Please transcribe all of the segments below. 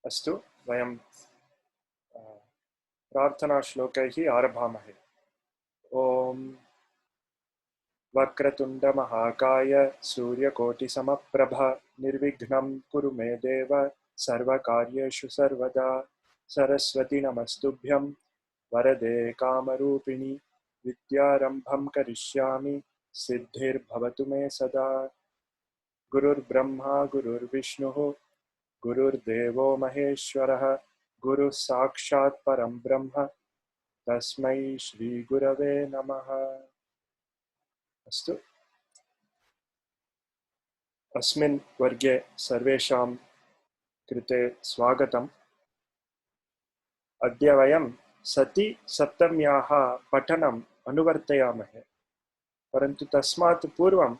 अस्तु वयं प्रार्थनाश्लोकैः आरभामहे। ॐ वक्रतुण्डमहाकाय सूर्यकोटिसमप्रभ निर्विघ्नं कुरु मे देव सर्वकार्येषु सर्वदा। सरस्वती नमस्तुभ्यं वरदे कामरूपिणि विद्यारम्भं करिष्यामि सिद्धिर्भवतु मे सदा। गुरुर्ब्रह्मा गुरुर्विष्णुः गुरुर्देवो महेश्वरः गुरुः साक्षात् परं ब्रह्म तस्मै श्रीगुरवे नमः। अस्तु, अस्मिन् वर्गे सर्वेषां कृते स्वागतम्। अद्य वयं सति सप्तम्याः पठनम् अनुवर्तयामहे, परन्तु तस्मात् पूर्वं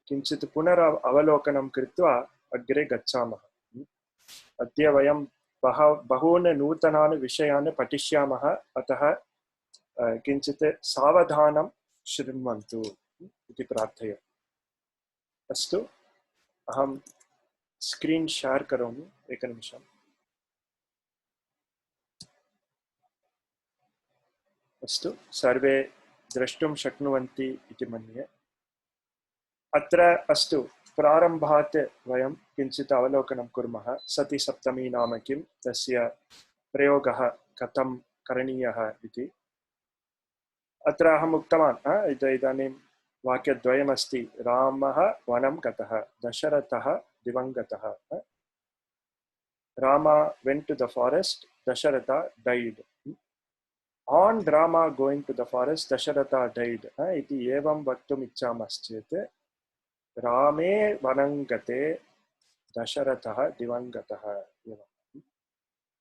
किञ्चित् पुनरवलोकनं कृत्वा अग्रे गच्छामः। अद्य वयं बहून् नूतनान् विषयान् पठिष्यामः, अतः किञ्चित् सावधानं शृण्वन्तु इति प्रार्थये। अस्तु, अहं स्क्रीन् शेर् करोमि, एकनिमिषम्। अस्तु, सर्वे द्रष्टुं शक्नुवन्ति इति मन्ये। अत्र अस्तु, प्रारम्भात् वयं किञ्चित् अवलोकनं कुर्मः। सति सप्तमी नाम किं, तस्य प्रयोगः कथं करणीयः इति। अत्र अहम् उक्तवान् इदानीं वाक्यद्वयमस्ति। रामः वनं गतः, दशरथः दिवङ्गतः। Rama went to the forest, Dasharatha died. On Rama going to the forest, Dasharatha died. Iti evam vaktum icchamश्चेत् Rame vanangate Dasharatha divangatah.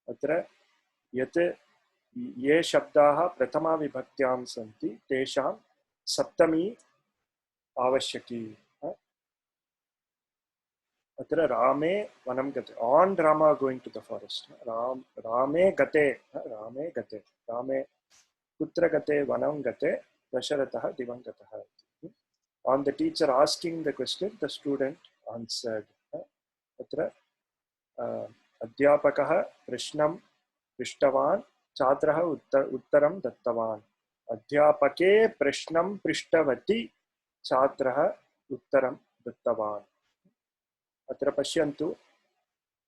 अत्र यत् ये शब्दाः प्रथमा विभक्त्यां सन्ति तेषां सप्तमी आवश्यकी। अत्र रामे वनं गते, ऑन रामा गोइंग टू द फॉरेस्ट, रामे गते, रामे गते, रामे कुत्र गते, वनं गते, दशरथः दिवङ्गतः। On the teacher asking the question, the student answered. अत्र अध्यापकः प्रश्नं पृष्टवान्, छात्रः उत्तरं दत्तवान्। अध्यापके प्रश्नं पृष्टवती, छात्रः उत्तरं दत्तवान्। अत्र पश्यन्तु,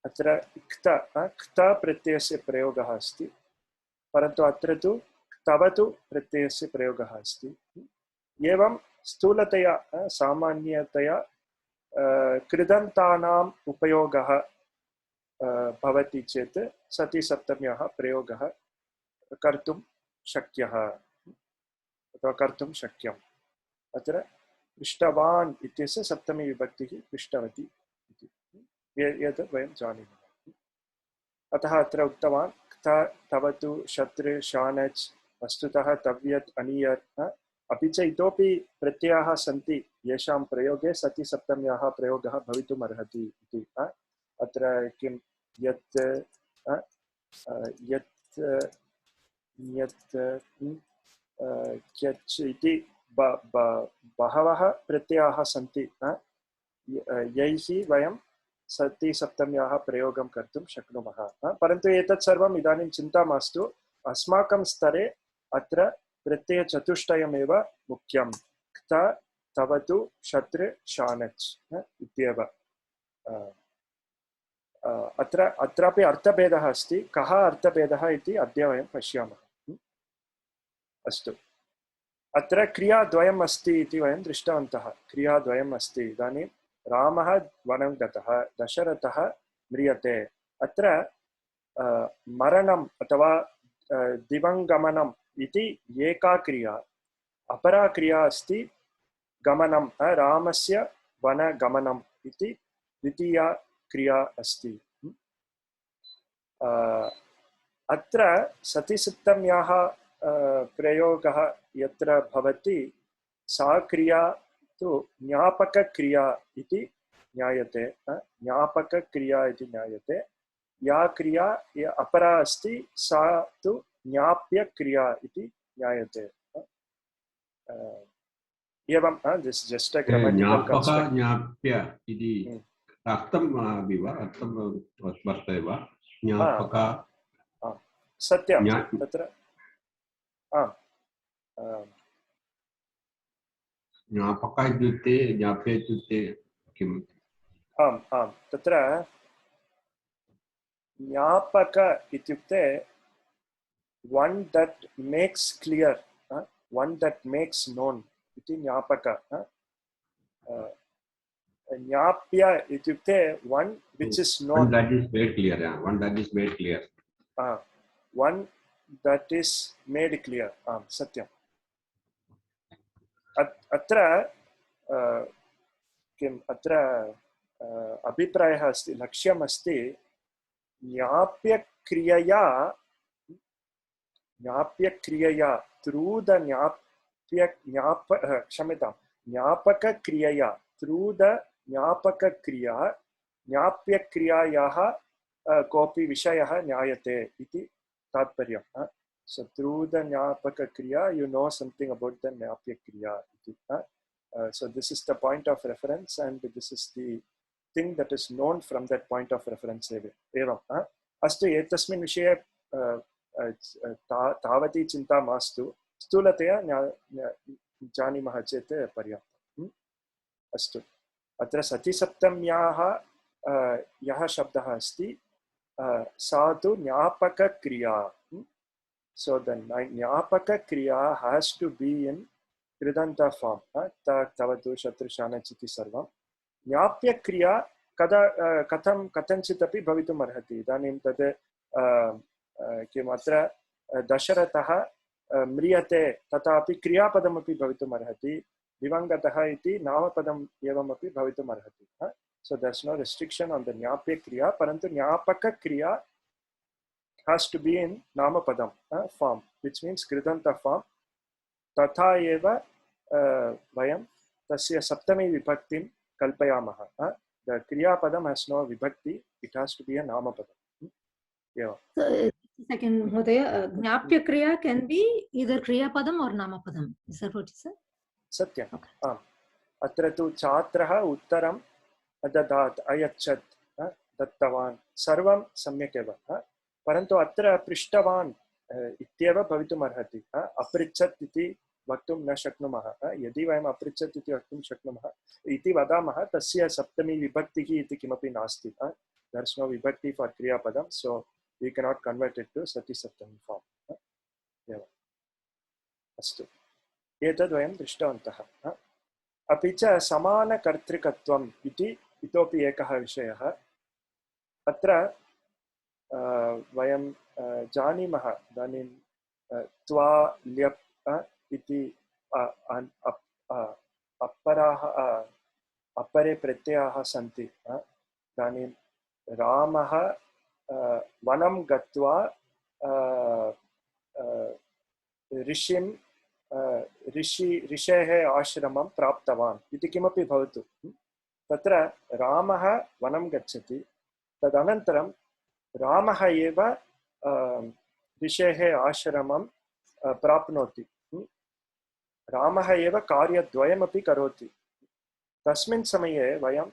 अत्र क्त प्रत्ययस्य प्रयोगः अस्ति, परन्तु अत्र तु क्तवतु प्रत्ययस्य प्रयोगः अस्ति। एवं स्थूलतया सामान्यतया कृदन्तानाम् उपयोगः भवति चेत् सति सप्तम्याः प्रयोगः कर्तुं शक्यः अथवा कर्तुं शक्यम्। अत्र पृष्टवान् इत्यस्य सप्तमी विभक्तिः पृष्टवती इति एतत् वयं जानीमः। अतः अत्र उक्तवान् तवतु शत्रु शानच् वस्तुतः तव्यत् अनियत्। अपि च इतोपि प्रत्ययाः सन्ति येषां प्रयोगे सति सप्तम्याः प्रयोगः भवितुम् अर्हति इति। अत्र किं यत् यत् यत् क्यच् इति बहवः प्रत्ययाः सन्ति यैः वयं सति सप्तम्याः प्रयोगं कर्तुं शक्नुमः। परन्तु एतत् सर्वम् इदानीं चिन्ता मास्तु। अस्माकं स्तरे अत्र प्रत्ययचतुष्टयमेव मुख्यं। क्त तवतु शत्रु शानच् इत्येव। अत्रापि अर्थभेदः अस्ति। कः अर्थभेदः इति अद्य वयं पश्यामः। अस्तु, अत्र क्रियाद्वयम् अस्ति इति वयं दृष्टवन्तः। क्रियाद्वयम् अस्ति। इदानीं रामः वनं गतः, दशरथः म्रियते। अत्र मरणम् अथवा दिवङ्गमनम् इति एका क्रिया, अपरा क्रिया अस्ति गमनं, रामस्य वनगमनम् इति द्वितीया क्रिया अस्ति। अत्र सतिसप्तम्याः प्रयोगः यत्र भवति सा क्रिया तु ज्ञापकक्रिया इति ज्ञायते। ज्ञापकक्रिया इति ज्ञायते। या क्रिया अपरा अस्ति सा तु ज्ञाप्यक्रिया इति ज्ञायते। एवं this just a grammatical construct. ज्ञाप्य इति अर्थं विवा अर्थं वर्तते वा? ज्ञापक सत्यं तत्र ज्ञापक इत्युक्ते ज्ञाप्य इत्युक्ते किम्? आम् आम् तत्र ज्ञापक इत्युक्ते one that makes clear, one that makes known इति ज्ञापक ज्ञाप्य इत्युक्ते one which is known, one that is made clear, one that is made clear, one that is made clear. आम् सत्यम् अत्र किम् अत्र अभिप्रायः अस्ति, लक्ष्यम् अस्ति ज्ञाप्यक्रियया थ्रू द क्षम्यतां ज्ञापकक्रियया थ्रू द ज्ञापकक्रिया ज्ञाप्यक्रियायाः कोऽपि विषयः ज्ञायते इति तात्पर्यम्. So through the ज्ञापकक्रिया you know something about the ज्ञाप्यक्रिया इति. So this is the point of reference and this is the thing that is known from that point of reference एवम्. अस्तु एतस्मिन् विषये तावती चिन्ता मास्तु, स्थूलतया जानीमः चेत् पर्याप्तम्. अस्तु अत्र सतिसप्तम्याः यः शब्दः अस्ति सा तु ज्ञापकक्रिया. So the ज्ञापकक्रिया has to be in कृदन्त form. तवतु शत्रुशानचिति सर्वं. ज्ञाप्यक्रिया कथञ्चित् अपि भवितुम् अर्हति. इदानीं तद् किम् अत्र दशरथः म्रियते तथापि क्रियापदमपि भवितुम् अर्हति. दिवङ्गतः इति नामपदम् एवमपि भवितुम् अर्हति. So there's no restriction on the ज्ञाप्यक्रिया, परन्तु ज्ञापकक्रिया has to be in नामपदं form, which means कृदन्त form. तथा एव वयं तस्य सप्तमी विभक्तिं कल्पयामः. The क्रियापदं has no vibhakti, it has to be a namapadam. Yeah. So, second, Mhodaya, Jnapya Kriya can be either Kriyapadam or Namapadam. Is that what you said? Satyam. Okay. अत्र तु छात्रः उत्तरं ददात्, अयच्छत्, दत्तवान्, सर्वं सम्यक् एव. परन्तु अत्र पृष्टवान् इत्येव भवितुम् अर्हति. अपृच्छत् इति वक्तुं न शक्नुमः. यदि वयम् अपृच्छत् इति वक्तुं शक्नुमः इति वदामः तस्य सप्तमी विभक्तिः इति किमपि नास्ति. There is no vibhakti for kriyapadam, so we cannot convert it to sati saptami form. एवम्. अस्तु एतद् वयं दृष्टवन्तः. अपि च समानकर्तृकत्वम् इति इतोपि एकः विषयः. अत्र वयं जानीमः इदानीं त्वा ल्यप् इति अपराः अपरे प्रत्ययाः सन्ति. इदानीं रामः वनं गत्वा ऋषेः आश्रमं प्राप्तवान् इति किमपि भवतु. तत्र रामः वनं गच्छति, तदनन्तरं रामः एव ऋषेः आश्रमं प्राप्नोति. रामः एव कार्यद्वयमपि करोति. तस्मिन् समये वयं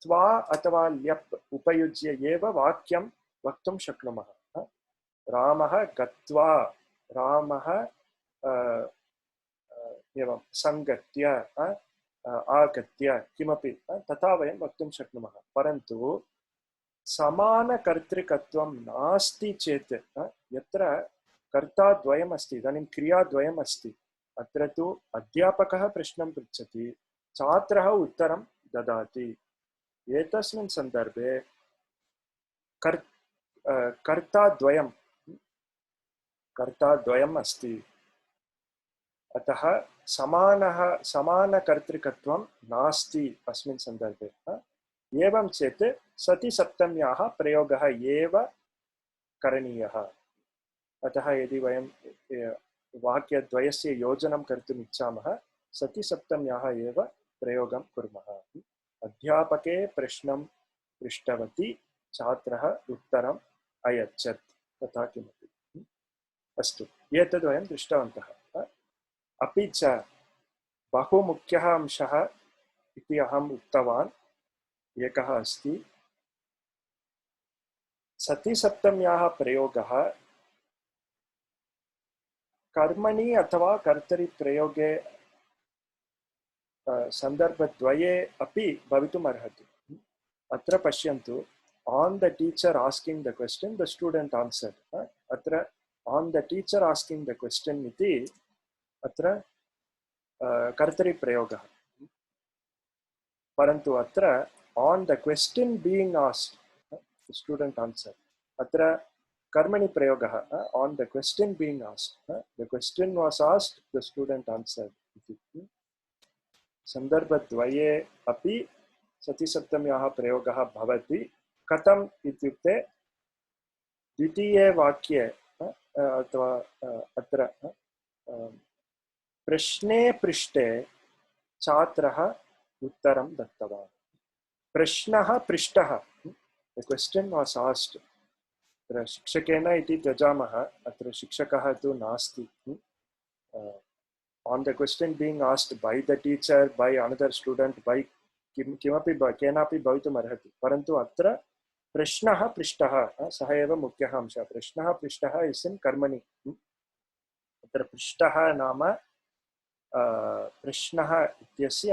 त्वा अथवा ल्यप् उपयुज्य एव वाक्यं वक्तुं शक्नुमः. रामः गत्वा, रामः एवं सङ्गत्य, आगत्य किमपि तथा वयं वक्तुं शक्नुमः. परन्तु समानकर्तृकत्वं नास्ति चेत्, यत्र कर्ताद्वयम् अस्ति, इदानीं क्रियाद्वयम् अस्ति, अत्र तु अध्यापकः प्रश्नं पृच्छति, छात्रः उत्तरं ददाति. एतस्मिन् सन्दर्भे कर्ताद्वयम् अस्ति. अतः समानकर्तृकत्वं नास्ति अस्मिन् सन्दर्भे. एवं चेत् सति सप्तम्याः प्रयोगः एव करणीयः. अतः यदि वयं वाक्यद्वयस्य योजनं कर्तुम् इच्छामः, सति सप्तम्याः एव प्रयोगं कुर्मः. अध्यापके प्रश्नं पृष्टवती, छात्रः उत्तरम् अयच्छत्, तथा किमपि. अस्तु एतद् वयं दृष्टवन्तः. अपि च बहु मुख्यः अंशः इति अहम् उक्तवान् एकः अस्ति, सति सप्तम्याः प्रयोगः कर्मणि अथवा कर्तरि प्रयोगे सन्दर्भद्वये अपि भवितुम् अर्हति। अत्र पश्यन्तु, on the teacher asking the question, the student answered. अत्र on the teacher asking the question इति अत्र कर्तरि प्रयोगः। परन्तु अत्र on the question being asked, the student answered. अत्र कर्मणि प्रयोगः on the question being asked. The question was asked, the student answered. सन्दर्भद्वये अपि सतिसप्तम्याः प्रयोगः भवति। कथम् इत्युक्ते द्वितीये वाक्ये अथवा अत्र प्रश्ने पृष्टे छात्रः उत्तरं दत्तवान्। प्रश्नः पृष्टः, the question was asked. अत्र शिक्षकेन इति त्यजामः, अत्र शिक्षकः तु नास्ति। On the question being asked by the teacher, by another student, by किमपि केनापि भवितुम् अर्हति, परन्तु अत्र प्रश्नः पृष्टः सः एव मुख्यः अंशः। प्रश्नः पृष्टः इस् इन् कर्मणि। अत्र पृष्टः नाम प्रश्नः इत्यस्य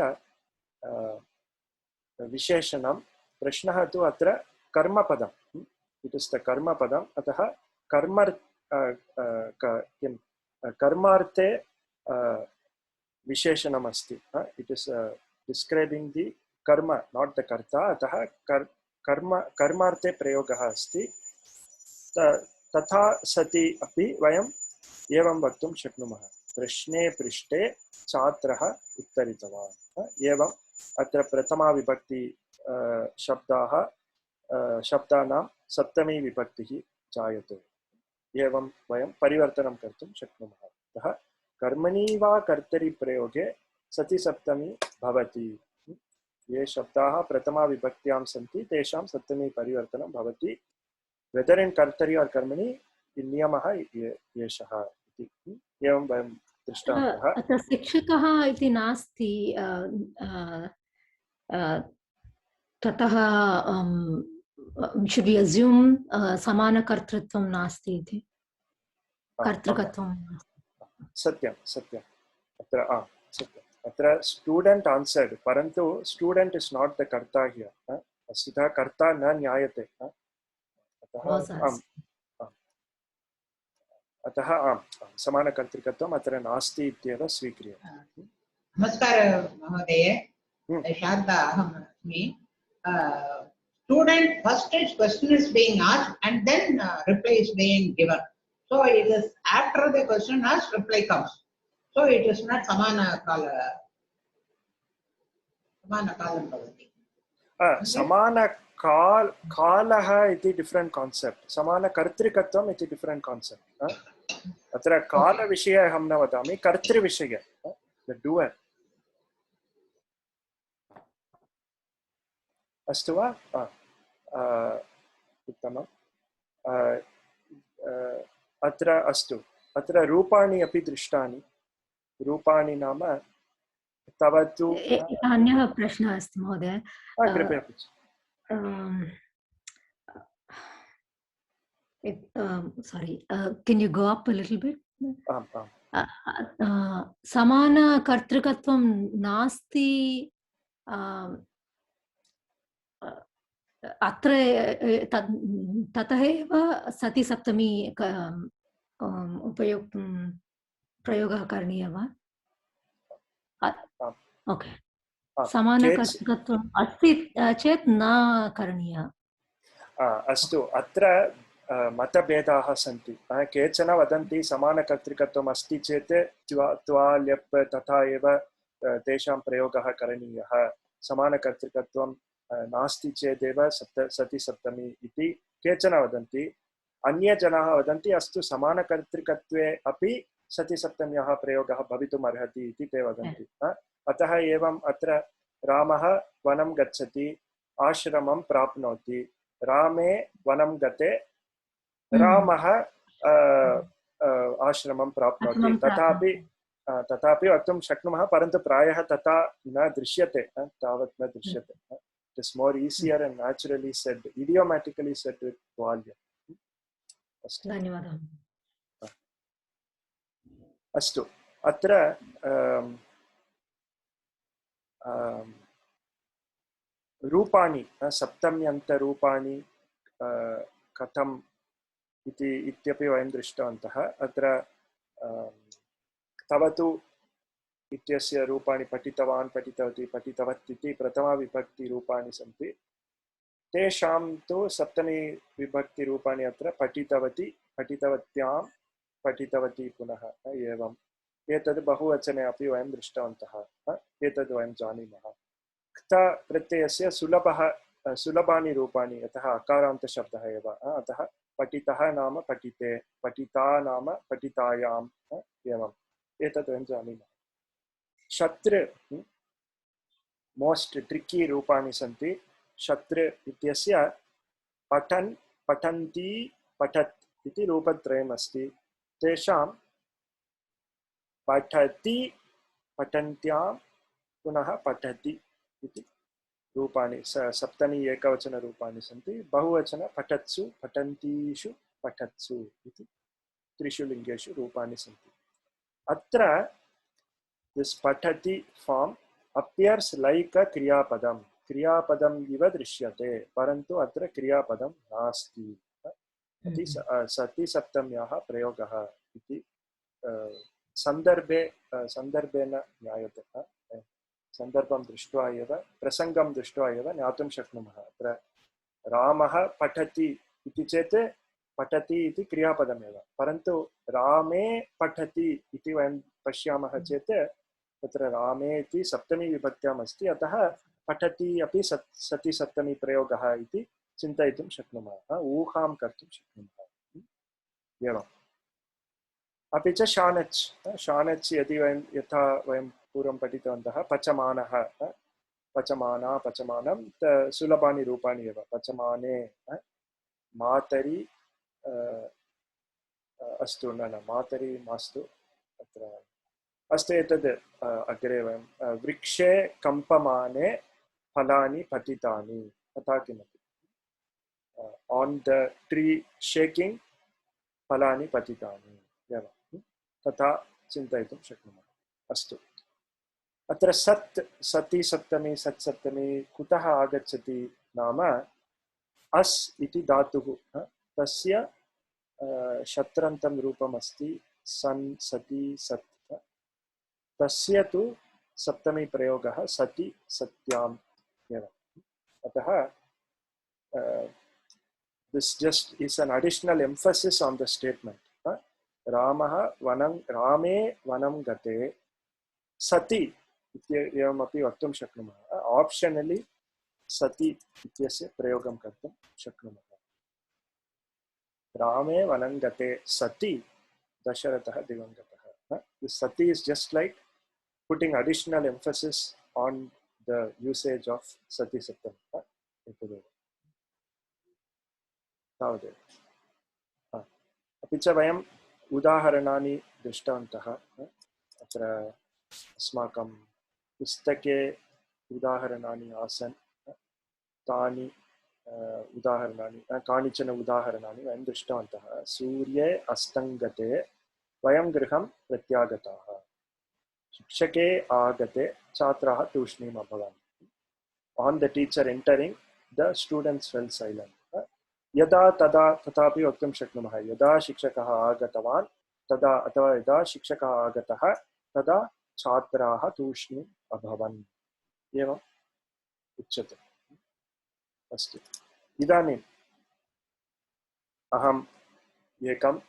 विशेषणं। प्रश्नः तु अत्र कर्मपदम्, इट् इस् द कर्मपदम्। अतः किं कर्मार्थे विशेषणम् अस्ति। इट् इस् डिस्क्राइबिंग दि कर्म, नॉट द कर्ता। अतः कर्मार्थे प्रयोगः अस्ति। तथा सति अपि वयम् एवं वक्तुं शक्नुमः, प्रश्ने पृष्टे छात्रः उत्तरितवान्। एवम् अत्र प्रथमा विभक्ति शब्दानां सप्तमी विभक्तिः जायते। एवं वयं परिवर्तनं कर्तुं शक्नुमः। अतः कर्मणि वा कर्तरि प्रयोगे सति सप्तमी भवति। ये शब्दाः प्रथमा विभक्त्यां सन्ति तेषां सप्तमी परिवर्तनं भवति। वेदर इन कर्तरि और कर्मणि नियमः एषः इति एवं वयं दृष्टान्तः। अत्र शिक्षकः इति नास्ति, ततः should we assume समानकर्तृत्वं नास्ति इति, कर्तृकत्वं। सत्यं सत्यम्। अत्र सत्यम्, अत्र स्टूडेंट आन्सर्ड, परन्तु स्टूडेंट इज नॉट द कर्ता हियर। वस्तुतः कर्ता न ज्ञायते। अतः आम्, समानकर्तृकत्वम् अत्र नास्ति इत्येव स्वीक्रियते। नमस्कारः महोदय, शारदा अहम् अस्मि। Student first is question is being asked and then reply is being given. So it is after the question asked reply comes. So it is not samana kalam bhavati. Samana कालः इति डिफरेंट कॉन्सेप्ट, समान कर्तृकत्वम् इति different concept. अत्र कालविषये अहं न वदामि, कर्तृविषये the doer. अस्तु वा? उत्तमम्। अत्र अस्तु, अत्र रूपाणि अपि दृष्टानि। रूपाणि नाम तव तु अन्यः प्रश्नः अस्ति महोदय। कृपया sorry, can you go up a little bit? समानकर्तृकत्वं नास्ति अत्र, ततः एव सति सप्तमी प्रयोगः करणीयः वा? ओके, समानकर्तृकत्वम् अस्ति चेत् न करणीयः। अस्तु, अत्र मतभेदाः सन्ति। केचन वदन्ति समानकर्तृकत्वम् अस्ति चेत् त्वा ल्यप् तथा एव तेषां प्रयोगः करणीयः, समानकर्तृकत्वं नास्ति चेदेव सति सप्तमी इति केचन वदन्ति। अन्ये जनाः वदन्ति अस्तु समानकर्तृकत्वे अपि सति सप्तम्याः प्रयोगः भवितुम् अर्हति इति ते वदन्ति। अतः एवम् अत्र रामः वनं गच्छति, आश्रमं प्राप्नोति। रामे वनं गते रामः आश्रमं प्राप्नोति। तथापि वक्तुं शक्नुमः, परन्तु प्रायः तथा न दृश्यते, तावत् न दृश्यते। It is more easier and naturally said, idiomatically said with volume. धन्यवादः। अस्तु, अत्र रूपाणि सप्तम्यन्तरूपाणि कथम् इत्यपि वयं दृष्टवन्तः। अत्र तवतु इत्यस्य रूपाणि पठितवान्, पठितवती, पठितवत् इति प्रथमाविभक्तिरूपाणि सन्ति। तेषां तु सप्तमी विभक्तिरूपाणि अत्र पठितवती, पठितवत्यां, पठितवती पुनः एवम्। एतद् बहुवचने अपि वयं दृष्टवन्तः, एतद् वयं जानीमः। क्त प्रत्ययस्य सुलभानि रूपाणि, यतः अकारान्तशब्दः एव, अतः पठितः नाम पठिते, पठिता नाम पठितायाम् एवम्, एतद् वयं जानीमः। शत्रु मोस्ट् ट्रिकी रूपाणि सन्ति। शत्रु इत्यस्य पठन्, पठन्ति, पठत् इति रूपत्रयम् अस्ति। तेषां पठति, पठन्त्यां, पुनः पठति इति रूपाणि सप्तमी एकवचनरूपाणि सन्ति। बहुवचन पठत्सु, पठन्तीषु, पठत्सु इति त्रिषु लिङ्गेषु रूपाणि सन्ति। अत्र this patati form appears like a kriyapadam. Kriyapadam iva drishyate, parantu atra kriyapadam nasti. Ati sati saptamyaha prayogaha iti sandarbena nyayate. Sandarbam drishtva eva, prasangam drishtva eva ज्ञातुं शक्नुमः। अत्र रामः पठति इति चेत् पठति इति क्रियापदमेव, परन्तु रामे पठति इति वयं पश्यामः चेत् तत्र रामे इति सप्तमी विभक्त्याम् अस्ति, अतः पठति अपि सति सप्तमी प्रयोगः इति चिन्तयितुं शक्नुमः, ऊहां कर्तुं शक्नुमः। एवम्। अपि च शानच्, शानच् यदि यथा वयं पूर्वं पठितवन्तः, पचमानः, पचमाना, पचमानं, सुलभानि रूपाणि एव। पचमाने, मातरि, अस्तु, न मातरि मास्तु, अत्र अस्तु, एतद् अग्रे वयं वृक्षे कम्पमाने फलानि पतितानि, तथा किमपि। आन् द ट्री शेकिङ्ग् फलानि पतितानि, एवं तथा चिन्तयितुं शक्नुमः। अस्तु, अत्र सत्, सति सप्तमी, सत् सप्तमी कुतः आगच्छति नाम अस् इति धातुः, तस्य शत्रन्तं रूपमस्ति सन्, सति, सत्, तस्य तु सप्तमी प्रयोगः सति, सत्याम् एव। अतः this just is an additional emphasis on the statement. रामः वनं, रामे वनं गते सति इत्येवमपि वक्तुं शक्नुमः। ऑप्शनली सति इत्यस्य प्रयोगं कर्तुं शक्नुमः। रामे वनं गते सति दशरथः दिवङ्गतः। This sati is just like putting additional emphasis on the usage of sati saptam. तावदेव। अपि च वयम् उदाहरणानि दृष्टवन्तः। अत्र अस्माकं पुस्तके उदाहरणानि आसन्, तानि उदाहरणानि, कानिचन उदाहरणानि वयं दृष्टवन्तः। सूर्ये अस्तङ्गते वयं गृहं प्रत्यागताः, शिक्षके आगते छात्राः तूष्णीम् अभवन्। On the teacher entering, the students fell silent. यदा तदा तथापि वक्तुं शक्नुमः। यदा शिक्षकः आगतवान् तदा, अथवा यदा शिक्षकः आगतः तदा छात्राः तूष्णीम् अभवन्, एवम् उच्यते। अस्तु, इदानीम् अहम् एकं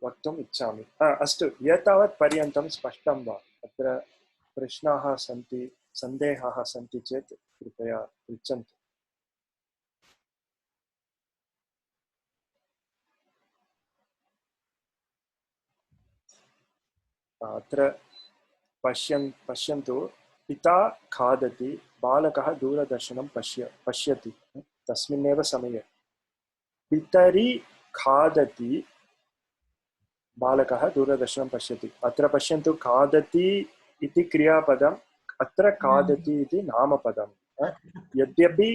वक्तुम् इच्छामि। अस्तु, एतावत् पर्यन्तं स्पष्टं वा? अत्र प्रश्नाः सन्ति, सन्देहाः सन्ति चेत् कृपया पृच्छन्तु। अत्र पश्यन्तु, पिता खादति, बालकः दूरदर्शनं पश्यति। तस्मिन्नेव समये पितरि खादति, बालकः दूरदर्शनं पश्यति। अत्र पश्यन्तु, खादति इति क्रियापदम्, अत्र खादति इति नामपदम्। यद्यपि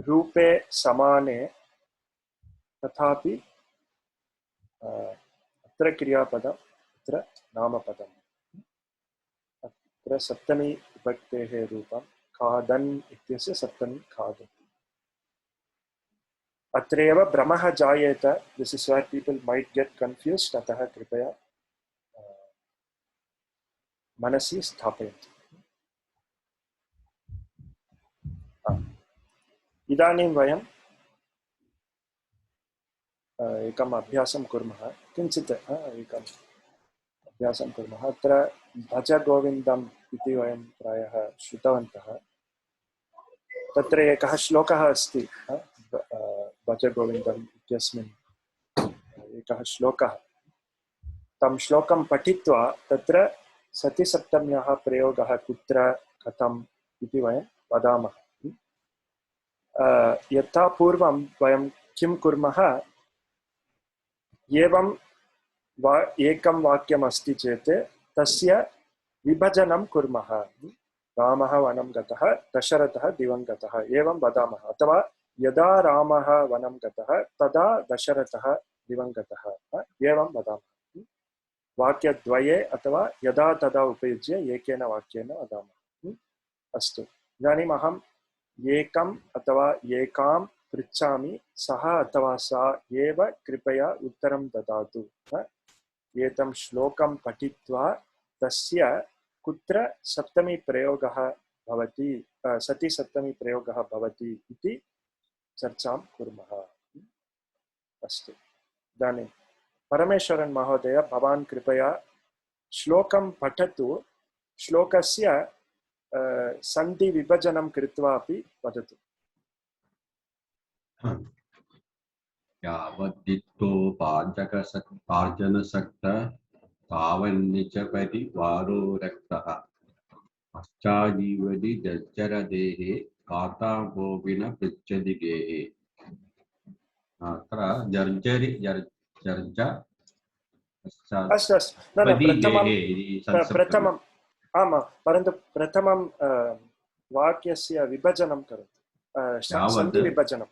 रूपे समाने तथापि अत्र क्रियापदम् अत्र नामपदम् अत्र सप्तमी विभक्तेः रूपं खादन् इत्यस्य सप्तमी खादति अत्रैव भ्रमः जायेत this is where people might get confused अतः कृपया मनसि स्थापयन्तु इदानीं वयं एकम् अभ्यासं कुर्मः किञ्चित् एकम् अभ्यासं कुर्मः अत्र भज गोविन्दम् इति वयं प्रायः श्रुतवन्तः तत्र एकः श्लोकः अस्ति भज गोविन्दम् इत्यस्मिन् एकः श्लोकः तं श्लोकं पठित्वा तत्र सतिसप्तम्याः प्रयोगः कुत्र कथम् इति वयं वदामः यथा पूर्वं वयं किं कुर्मः एवं एकं वाक्यम् अस्ति चेत् तस्य विभजनं कुर्मः रामः वनं गतः दशरथः दिवं गतः एवं वदामः अथवा यदा रामः वनं गतः तदा दशरथः दिवं गतः एवं वदामः वाक्यद्वये अथवा यदा तदा उपयुज्य एकेन वाक्येन वदामः अस्तु इदानीम् अहम् एकम् अथवा एकां पृच्छामि सः अथवा सा एव कृपया उत्तरं ददातु एतं श्लोकं पठित्वा तस्य कुत्र सप्तमी प्रयोगः भवति सति सप्तमी प्रयोगः भवति इति चर्चां कुर्मः अस्तु इदानीं परमेश्वरन् महोदय भवान् कृपया श्लोकं पठतु श्लोकस्य सन्धि विभजनं कृत्वा अपि वदतु यावद्दित्तोपार्जनसक्त तावन्निच परिवारो रक्तः पश्चाजीवति जर्जरदेहे काता गोपिन पृच्छदिगेः अत्र जर्जरि जर्ज अस्तु अस्तु प्रथमम् आमां परन्तु प्रथमं वाक्यस्य विभजनं करोतु सन्धि विभजनं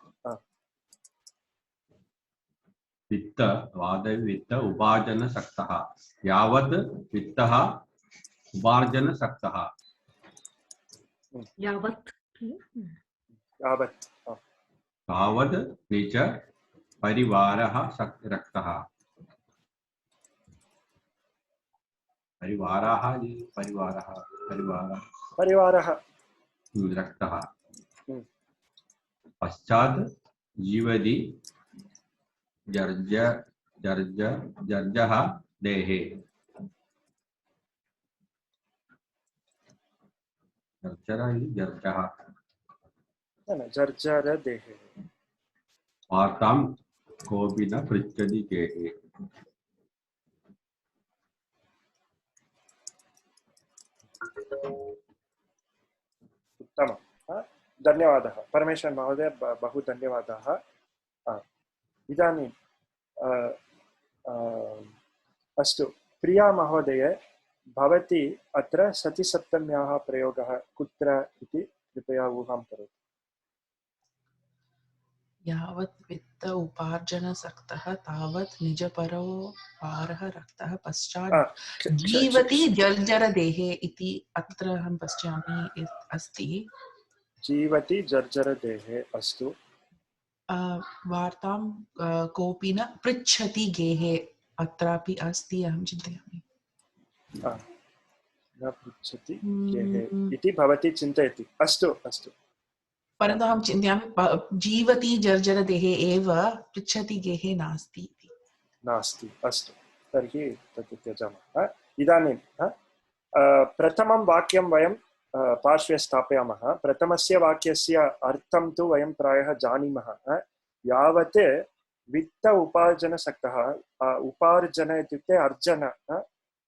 वित्त वादवित्त उपार्जनसक्तः यावत् वित्तः उपार्जनसक्तः यावत् यावत् तावत् निच परिवारः रक्तः परिवारः रक्तः पश्चात् जीवति जर्जः देहे जर्जर देहे वार्तां कोऽपि न पृच्छति गेहे उत्तमं धन्यवादः परमेश्वर महोदय बहु धन्यवादाः इदानीं अस्तु प्रिया महोदय भवती अत्र सतिसप्तम्याः प्रयोगः कुत्र इति कृपया ऊहां करोतु यावत् वित्त उपार्जनसक्तः तावत् निजपरोवारः रक्तः पश्चात् जीवति जर्जरदेहे इति अत्र अहं पश्यामि अस्ति जीवति जर्जरदेहे अस्तु वार्तां कोऽपि न पृच्छति गेहे अत्रापि अस्ति अहं चिन्तयामि न पृच्छति गेहे इति भवती चिन्तयति अस्तु अस्तु परन्तु अहं चिन्तयामि जीवति जर्जरदेहे एव पृच्छति गेहे नास्ति इति नास्ति अस्तु तर्हि तत् त्यजामः इदानीं प्रथमं वाक्यं वयं पार्श्वे स्थापयामः प्रथमस्य वाक्यस्य अर्थं तु वयं प्रायः जानीमः यावत् वित्त उपार्जनसक्तः उपार्जन इत्युक्ते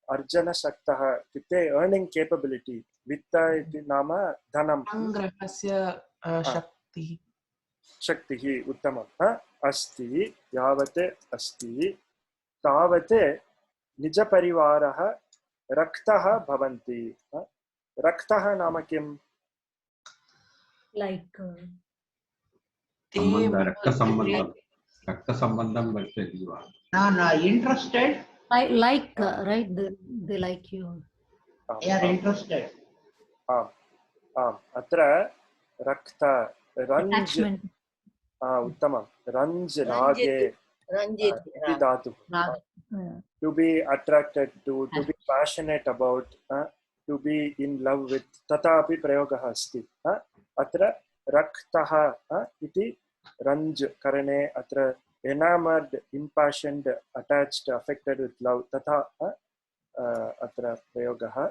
अर्जनसक्तः इत्युक्ते अर्निङ्ग् केपबिलिटि वित्त इति नाम धनं सङ्ग्रहस्य शक्तिः उत्तमम् अस्ति यावत् अस्ति तावत् निजपरिवारः रक्तः भवन्ति रक्तः नाम किम् like ते संबंध मम रक्तसम्बन्धं वर्तते वा? No, interested. Like, right? They like you. They are interested. आम् आम् अत्र रक्त रञ्ज् Attachment. उत्तमं रञ्ज् रागे Ranjit. इति धातुः Rag. Yeah. to be attracted to be passionate about, to be in love with, तथापि प्रयोगः अस्ति अत्र रक्तः इति रञ्ज् करणे अत्र enamored, impassioned, attached, affected with love तथा अत्र प्रयोगः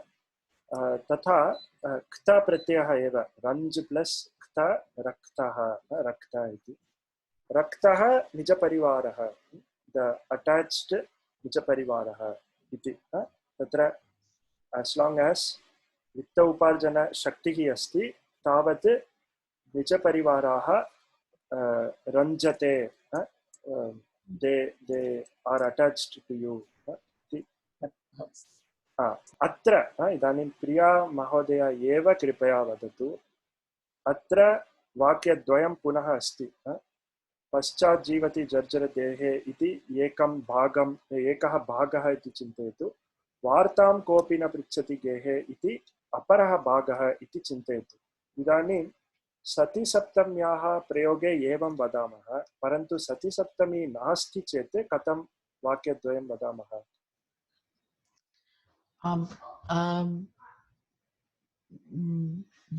तथा क्त प्रत्ययः एव रञ्ज् प्लस् क्त रक्तः रक्त इति रक्तः निजपरिवारः द अटैच्ड निजपरिवारः इति तत्र as long as वित्त उपार्जन शक्तिः अस्ति तावत् निजपरिवाराः रञ्जते they are attached to you इति अत्र इदानीं प्रिया महोदया एव कृपया वदतु अत्र वाक्यद्वयं पुनः अस्ति पश्चात् जीवति जर्जरदेहे इति एकः भागः इति चिन्तयतु वार्तां कोऽपि न पृच्छति गेहे इति अपरः भागः इति चिन्तयतु इदानीं सतिसप्तम्याः प्रयोगे एवं वदामः परन्तु सतिसप्तमी नास्ति चेत् कथं वाक्यद्वयं वदामः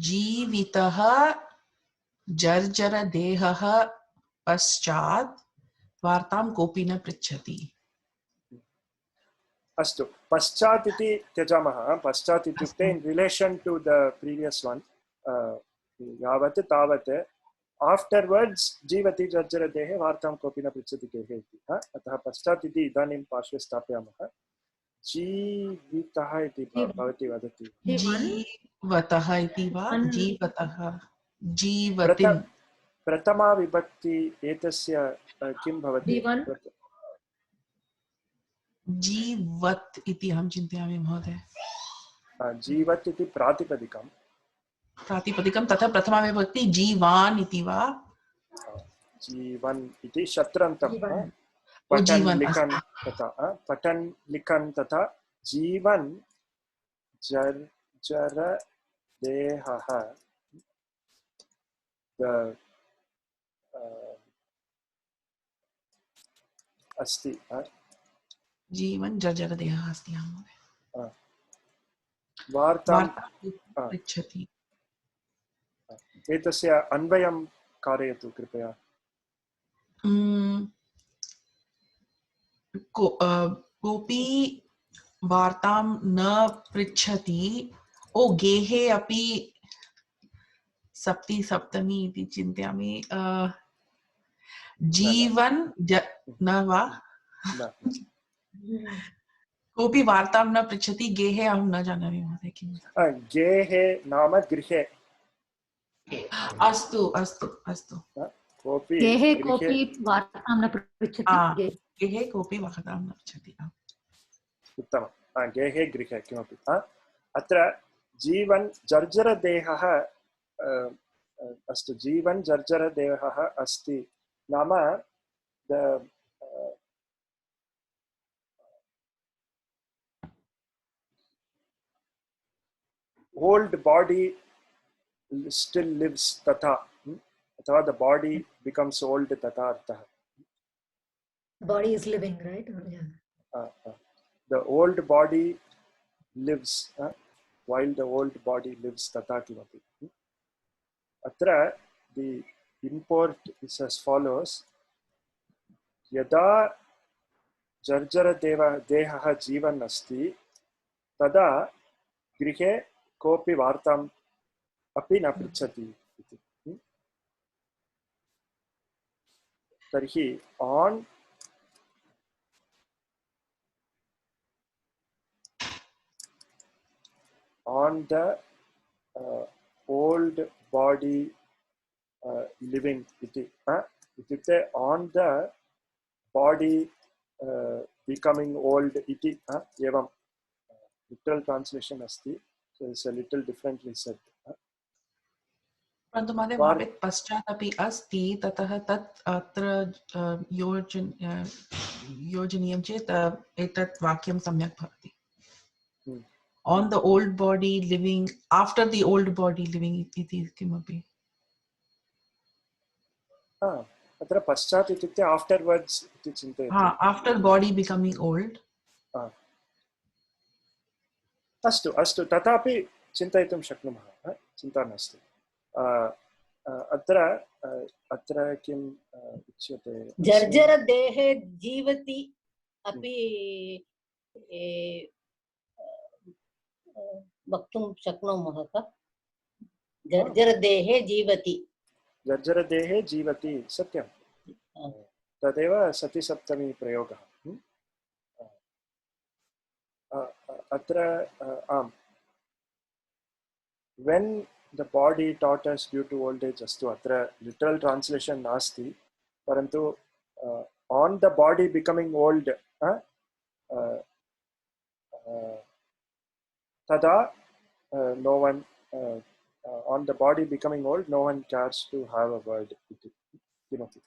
जीवितः जर्जरदेहः पश्चात् वार्तां कोऽपि न पृच्छति अस्तु पश्चात् इति त्यजामः पश्चात् इत्युक्ते in relation to the previous one यावत् तावत् आफ्टर्वर्ड्स् जीवति जर्जरदेहे वार्तां कोऽपि न पृच्छति गेहे इति अतः पश्चात् इति इदानीं पार्श्वे स्थापयामः जीवितः इति भवती वदति जीवतः इति वा जीवतः जीवति प्रथमा विभक्ति एतस्य किं भवति जीवत् इति अहं चिन्तयामि महोदय जीवत् इति प्रातिपदिकं तथा प्रथमा विभक्ति जीवान् इति वा जीवन् इति शत्रन्तं पठन् लिखन् तथा पठन् लिखन् तथा जीवन् जर्जरदेहः अस्ति जीवन जर्जरदेहः अस्ति वार्तां पृच्छति एतस्य अन्वयं कारयतु कृपया कोऽपि वार्तां न पृच्छति ओ गेहे अपि सप्तमी इति चिन्तयामि जीवन न वा कोऽपि वार्तां न पृच्छति गेहे अहं न जानामि महोदय किं गेहे नाम गृहे अस्तु अस्तु अस्तु गेहे कोऽपि वार्तां न पृच्छति गेहे कोऽपि वार्तां न पृच्छति उत्तमं गेहे गृहे किमपि अत्र जीवन् जर्जरदेहः अस्तु जीवन् जर्जरदेहः अस्ति नाम old body still lives tata अथवा the body becomes old tata artha body is living right the old body lives while the old body lives tata kimapi atra the import is as follows yada jarjara dehah जीवन अस्ति तदा गृहे कोऽपि वार्ताम् अपि न पृच्छति इति तर्हि on the old body living इति इत्युक्ते on the body becoming old इति एवं literal translation अस्ति so it's a little differently said परन्तु महोदय वार्- वापित् पश्चात् अपि अस्ति ततः तत् अत्र योजनीयं चेत् एतत् वाक्यं सम्यक् भवति Hmm. on the old body living after the old body living इति किमपि अत्र पश्चात् इत्युक्ते आफ्टर्वर्ड्स् इति चिन्तयतु। after body becoming old अस्तु अस्तु तथापि चिन्तयितुं शक्नुमः, चिन्ता नास्ति। अत्र अत्र किम् उच्यते, जर्जरदेहे जीवति अपि वक्तुं शक्नुमः का? जर्जरदेहे जीवति, जर्जरदेहे जीवति, सत्यं तदेव सतिसप्तमी प्रयोगः। अत्र आम्, when the body taught us due to old age अस्तु, अत्र literal translation नास्ति, परन्तु on the body becoming old tada no one on the body becoming old no one cares to have a word iti किमपि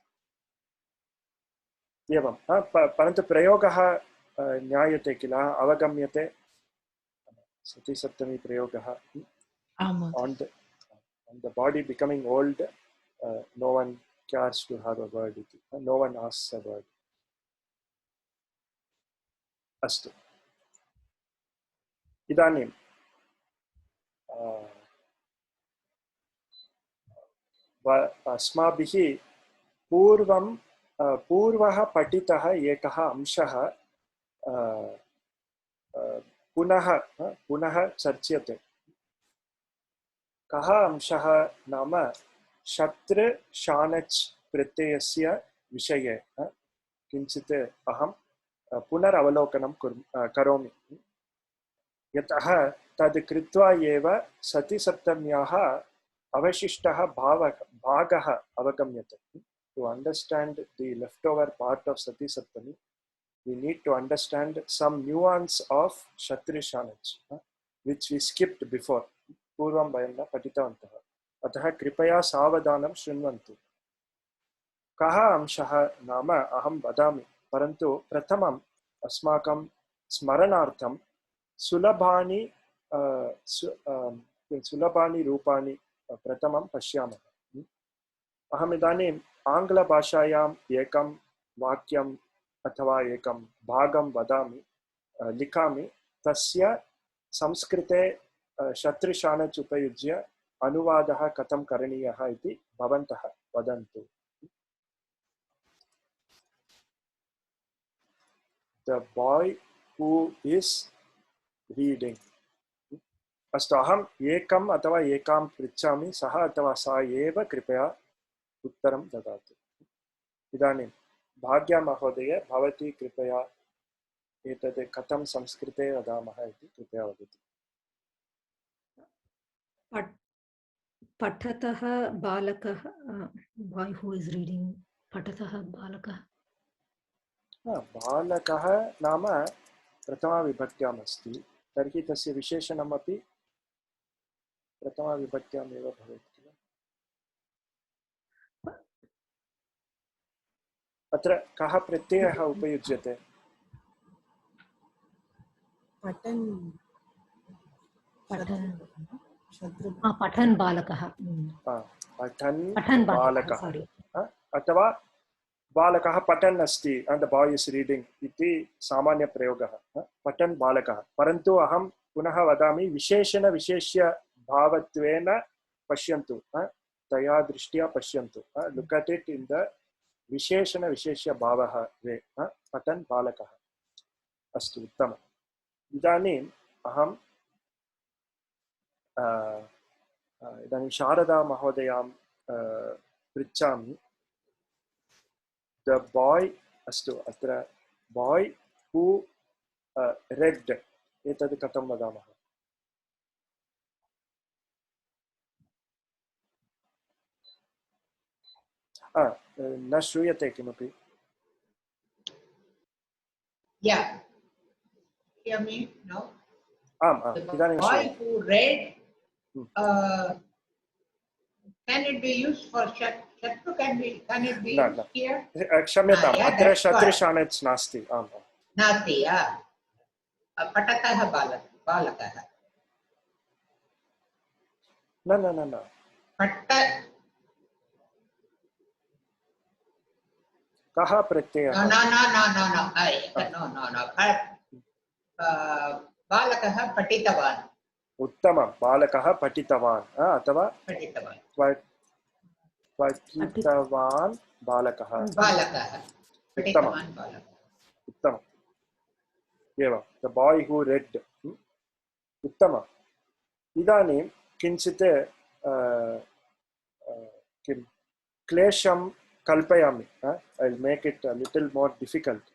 एवं। परन्तु प्रयोगः ज्ञायते किल, अवगम्यते, सतिसप्तमी प्रयोगः। on the body becoming old no one cares to have a word iti, no one asks a word। अस्तु, इदानीं अस्माभिः पूर्वः पठितः एकः अंशः पुनः चर्च्यते। कः अंशः नाम शत्र शानच् प्रत्ययस्य विषये किञ्चित् अहं पुनरवलोकनं करोमि, यतः तद् कृत्वा एव सतिसप्तम्याः अवशिष्टः भागः अवगम्यते। To understand the leftover part of Sati Saptami, we need to understand some nuance of Shatri Shanach, which we skipped before. पूर्वं वयं न पठितवन्तः, अतः कृपया सावधानं शृण्वन्तु। कः अंशः नाम अहं वदामि, परन्तु प्रथमम् अस्माकं स्मरणार्थं सुलभानि रूपाणि प्रथमं पश्यामः। अहमिदानीम् आङ्ग्लभाषायाम् एकं वाक्यम् अथवा एकं भागं वदामि, लिखामि, तस्य संस्कृते शत्रुशानच् उपयुज्य अनुवादः कथं करणीयः इति भवन्तः वदन्तु। The boy who is reading। अस्तु, अहम् एकम् अथवा एकां पृच्छामि, सः अथवा सा एव कृपया उत्तरं ददातु। इदानीं भाग्या महोदय, भवती कृपया एतद् कथं संस्कृते वदामः इति कृपया वदतु। पठतः बालकः, boy who is reading, पठतः बालकः। बालकः नाम प्रथमाविभक्त्याम् अस्ति, तर्हि तस्य विशेषणमपि प्रथमाविभक्त्याम् एव भवेत् किल। अत्र कः प्रत्ययः उपयुज्यते? पठन् बालकः, पठन् बालकः अथवा बालकः पठन् अस्ति, the boy is reading इति सामान्यप्रयोगः, पठन् बालकः। परन्तु अहं पुनः वदामि, विशेषणविशेष्य भावत्वेन पश्यन्तु, तया दृष्ट्या पश्यन्तु। look at it in the विशेषणविशेष्य भावः वे, पठन् बालकः। अस्तु, उत्तमम्। इदानीम् अहं इदानीं शारदा महोदयां पृच्छामि। The boy, अस्तु, अत्र boy who read, एतद् कथं वदामः? न श्रूयते किमपि? Yeah. Hear me now? आम्, The इदानीं boy श्रूयते। who read Can it be used for Shatru? Can it be No, used no. here? क्षम्यताम्, yeah, अत्र that's correct. शत्रुशाणित् नास्ति। आम् आम्। नास्ति, पठतः बालकः। न न न न, पट्ट कः प्रत्ययः? no. बालकः पठितवान्। उत्तमं, बालकः पठितवान् अथवा पठितवान् पठितवान् बालकः। बालकः पठितवान् बालकः। उत्तमम् एवं, द बाय् हू रेड्। उत्तमम्। इदानीं किञ्चित् किं क्लेशं कल्पयामि। I will make it little more difficult.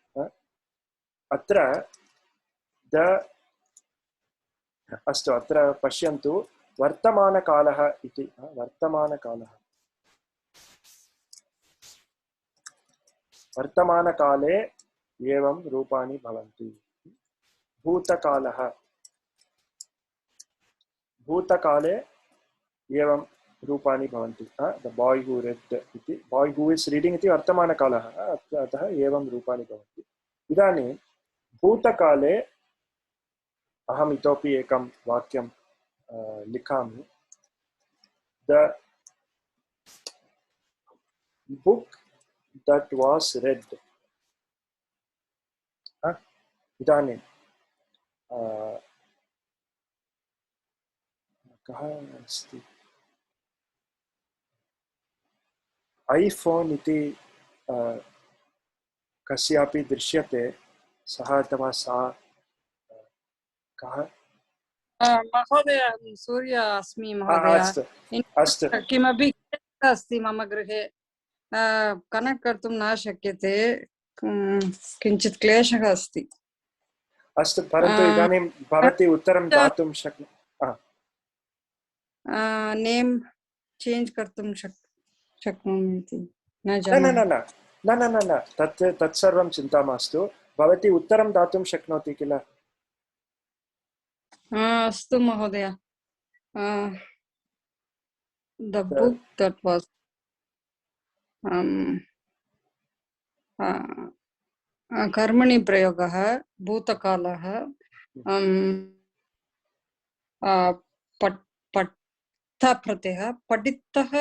अत्र द अस्तु, अत्र पश्यन्तु, वर्तमानकालः इति। वर्तमानकालः, वर्तमानकाले एवं रूपाणि भवन्ति। भूतकालः, भूतकाले एवं रूपाणि भवन्ति। द बाय् हू रेड् इति, बाय् हू इस् रीडिङ्ग् इति वर्तमानकालः, अतः एवं रूपाणि भवन्ति। इदानीं भूतकाले अहम् इतोपि एकं वाक्यं लिखामि। The book that was red. इदानीं कः अस्ति? ऐफोन् इति कस्यापि दृश्यते, सः अथवा सा कः? महोदय, सूर्य अस्मि महोदय। अस्तु अस्तु, किमपि अस्ति मम गृहे, कनेक्ट् कर्तुं न शक्यते, किञ्चित् क्लेशः अस्ति। अस्तु, परन्तु इदानीं भवती उत्तरं दातुं नेम् चेञ्ज् कर्तुं शक्नोमि इति न न न जानामि। न न न न न तत्सर्वं चिन्ता मास्तु, भवती उत्तरं दातुं शक्नोति किल? अस्तु महोदय। द बुक् दट् वास् कर्मणि प्रयोगः, भूतकालः, प्रत्ययः, पठितः,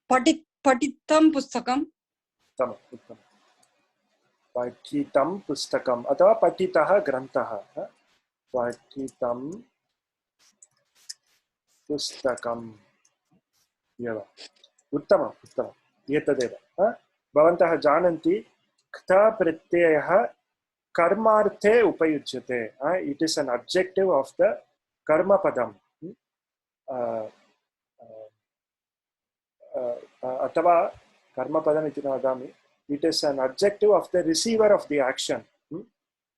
पठितं पुस्तकम्। उत्तमम्। पठितं पुस्तकम् अथवा पठितः ग्रन्थः। पठितं पुस्तकम् एव। उत्तमम् उत्तमम्, एतदेव। भवन्तः जानन्ति, क्त प्रत्ययः कर्मार्थे उपयुज्यते। It is an objective of the कर्मपदम्, अथवा कर्मपदम् इति न वदामि, it is an objective of the receiver of the action.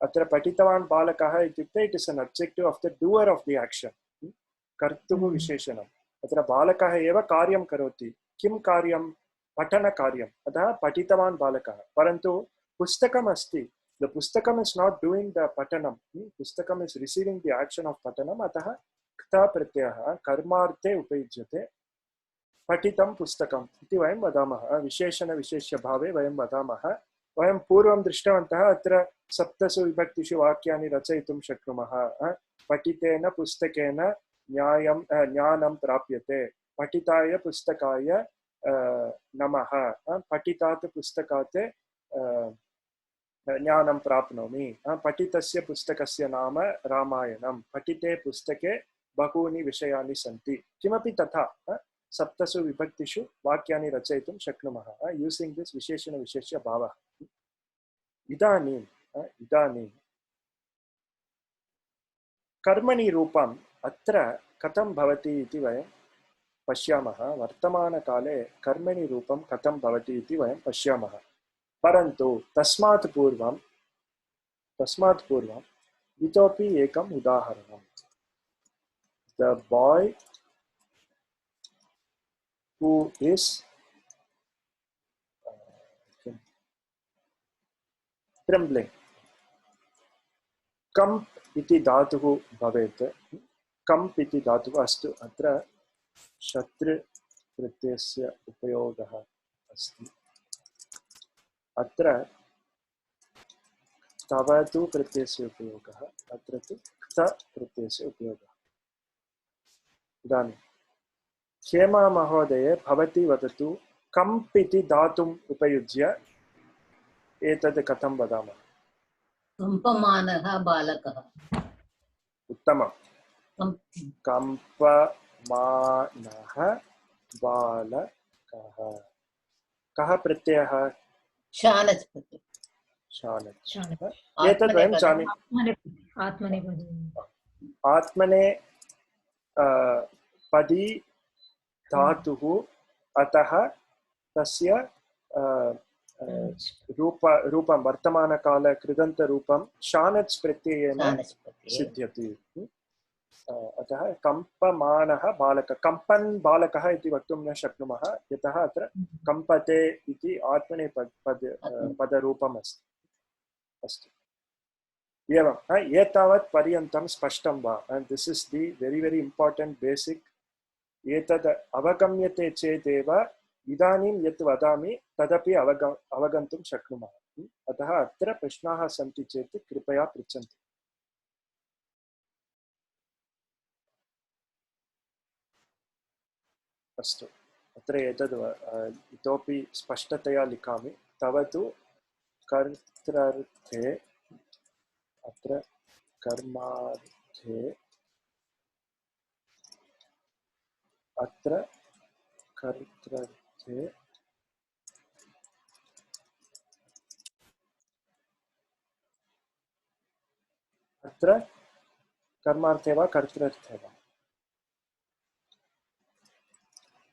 अत्र पठितवान् बालकः इत्युक्ते it is an objective of the doer of the action. कर्तुः विशेषणम्। अत्र बालकः एव कार्यं करोति। किं कार्यं? पठनकार्यम्। अतः पठितवान् बालकः। परन्तु पुस्तकम् अस्ति, द पुस्तकम् इस् नाट् डूयिङ्ग् द पठनं, पुस्तकम् is receiving the action of पठनम्। अतः क्त प्रत्ययः कर्मार्थे उपयुज्यते। पठितं पुस्तकम् इति वयं वदामः, विशेषणविशेष्यभावे वयं वदामः। वयं पूर्वं दृष्टवन्तः, अत्र सप्तसु विभक्तिषु वाक्यानि रचयितुं शक्नुमः। पठितेन पुस्तकेन ज्ञानं प्राप्यते, पठिताय पुस्तकाय नमः, पठितात् पुस्तकात् ज्ञानं प्राप्नोमि, पठितस्य पुस्तकस्य नाम रामायणं, पठिते पुस्तके बहूनि विषयानि सन्ति। किमपि तथा सप्तसु विभक्तिषु वाक्यानि रचयितुं शक्नुमः यूसिङ्ग् दिस् विशेषणविशेष्यभावः। इदानीं कर्मणि रूपम् अत्र कथं भवति इति वयं पश्यामः। वर्तमानकाले कर्मणि रूपं कथं भवति इति वयं पश्यामः। परन्तु तस्मात् पूर्वं इतोपि एकम् उदाहरणं। The boy who is trembling. कम्प् इति धातुः भवेत् कम्प् इति धातुः अस्तु अत्र शत्रु प्रत्ययस्य उपयोगः अस्ति अत्र तव तु प्रत्ययस्य उपयोगः अत्र तु क्त प्रत्ययस्य उपयोगः इदानीं क्षेमा महोदये भवती वदतु कम्प् इति धातुम् उपयुज्य एतद् कथं वदामः कम्पमानः बालकः उत्तमं कम्- कम्पमानः बालकः कः प्रत्ययः शानच् प्रत्ययः शानच् शानच्। एतद् वयं जानीमः आत्मनेपदी आत्मने पदी धातुः अतः तस्य रूपं वर्तमानकाल कृदन्तरूपं शानच् प्रत्ययेन शानच् प्रत्ययः सिद्ध्यति अतः कम्पमानः बालकः कम्पन् बालकः इति वक्तुं न शक्नुमः यतः अत्र कम्पते इति आत्मने पदरूपम् अस्ति अस्तु एवं एतावत् पर्यन्तं स्पष्टं वा this is the very very important basic एतद् अवगम्यते चेदेव इदानीं यत् वदामि तदपि अवगन्तुं शक्नुमः अतः अत्र प्रश्नाः सन्ति चेत् कृपया पृच्छन्तु अस्तु अत्र एतद् इतोपि स्पष्टतया लिखामि तव तु कर्त्रर्थे अत्र कर्मार्थे अत्र कर्त्रर्थे अत्र कर्मार्थे वा कर्तृर्थे वा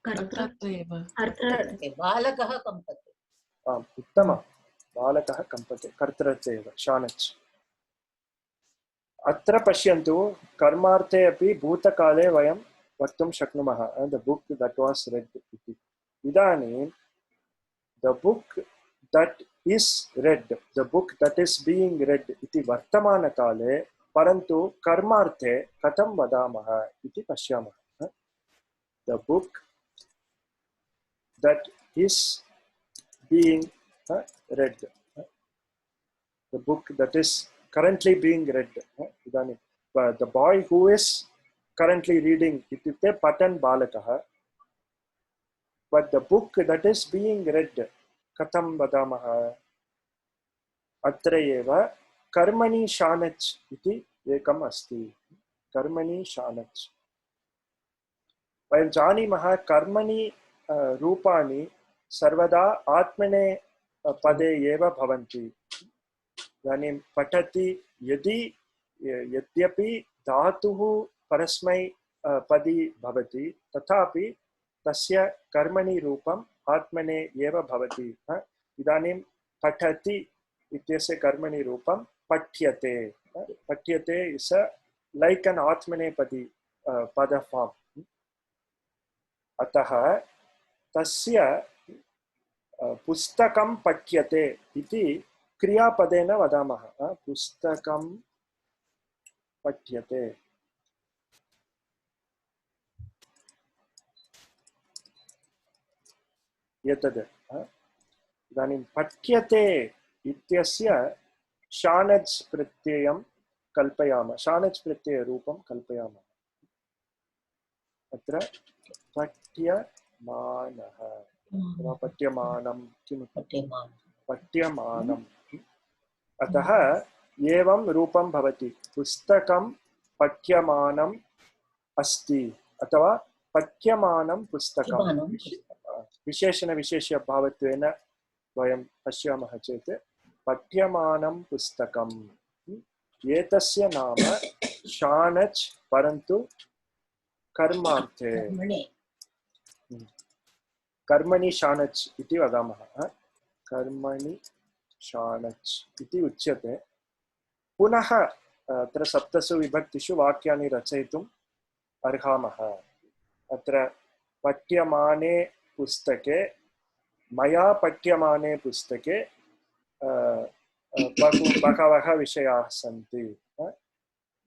कर्तृर्थे बालकः कम्पते आम् उत्तमं बालकः कम्पते कर्तृर्थे एव शानच् अत्र पश्यन्तु कर्मार्थे अपि भूतकाले वयं वक्तुं शक्नुमः the book that was read इति इदानीं the book that is read the book that is being read इति वर्तमानकाले परन्तु कर्मार्थे कथं वदामः इति पश्यामः the book that is being read the book that is currently being read idani the boy who is currently reading ityukte patan balakah but the book that is being read katham vadamah atra eva karmani shanach iti ekam asti karmani shanach vayam janimah karmani रूपाणि सर्वदा आत्मने पदे एव भवन्ति इदानीं पठति यद्यपि धातुः परस्मै पदी भवति तथापि तस्य कर्मणि रूपम् आत्मने एव भवति इदानीं पठति इत्यस्य कर्मणि रूपं पठ्यते पठ्यते इस् लैक् एन् आत्मनेपदी पद फार्म् अतः तस्य पुस्तकं पठ्यते इति क्रियापदेन वदामः पुस्तकं पठ्यते एतद् इदानीं पठ्यते इत्यस्य शानच् प्रत्ययं कल्पयामः शानच् प्रत्ययरूपं कल्पयामः अत्र पठ्यमानः पठ्यमानं किं पठ्यमानम् अतः एवं रूपं भवति पुस्तकं पठ्यमानम् अस्ति अथवा पठ्यमानं पुस्तकं विशेषणविशेष्यभावत्वेन वयं पश्यामः चेत् पठ्यमानं पुस्तकम् एतस्य नाम शानच् परन्तु कर्मार्थे कर्मणि शानच् इति वदामः कर्मणि शानच् इति उच्यते पुनः अत्र सप्तसु विभक्तिषु वाक्यानि रचयितुम् अर्हामः अत्र पठ्यमाने पुस्तके मया पठ्यमाने पुस्तके बहवः विषयाः सन्ति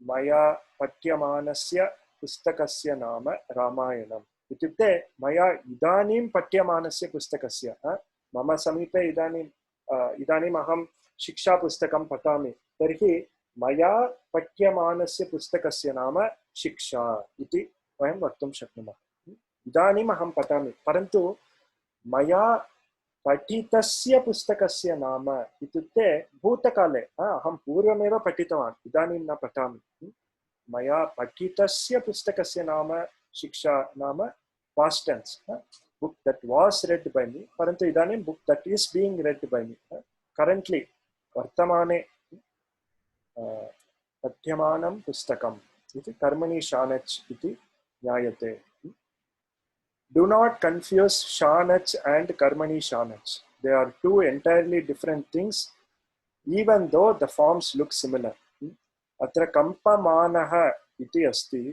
मया पठ्यमानस्य पुस्तकस्य नाम रामायणम् इत्युक्ते मया इदानीं पठ्यमानस्य पुस्तकस्य मम समीपे इदानीम् अहं शिक्षापुस्तकं पठामि तर्हि मया पठ्यमानस्य पुस्तकस्य नाम शिक्षा इति वयं वक्तुं शक्नुमः। इदानीम् अहं पठामि परन्तु मया पठितस्य पुस्तकस्य नाम इत्युक्ते भूतकाले अहं पूर्वमेव पठितवान् इदानीं न पठामि। मया पठितस्य पुस्तकस्य नाम शिक्षा नाम past tense book that was read by me परन्तु इदानीं book that is being read by me currently वर्तमाने पठ्यमानं पुस्तकम् इति कर्मणि शानच् इति ज्ञायते। Do not confuse shanach and karmani shanach. They are two entirely different things, even though the forms look similar. अत्र कम्पमानः इति अस्ति,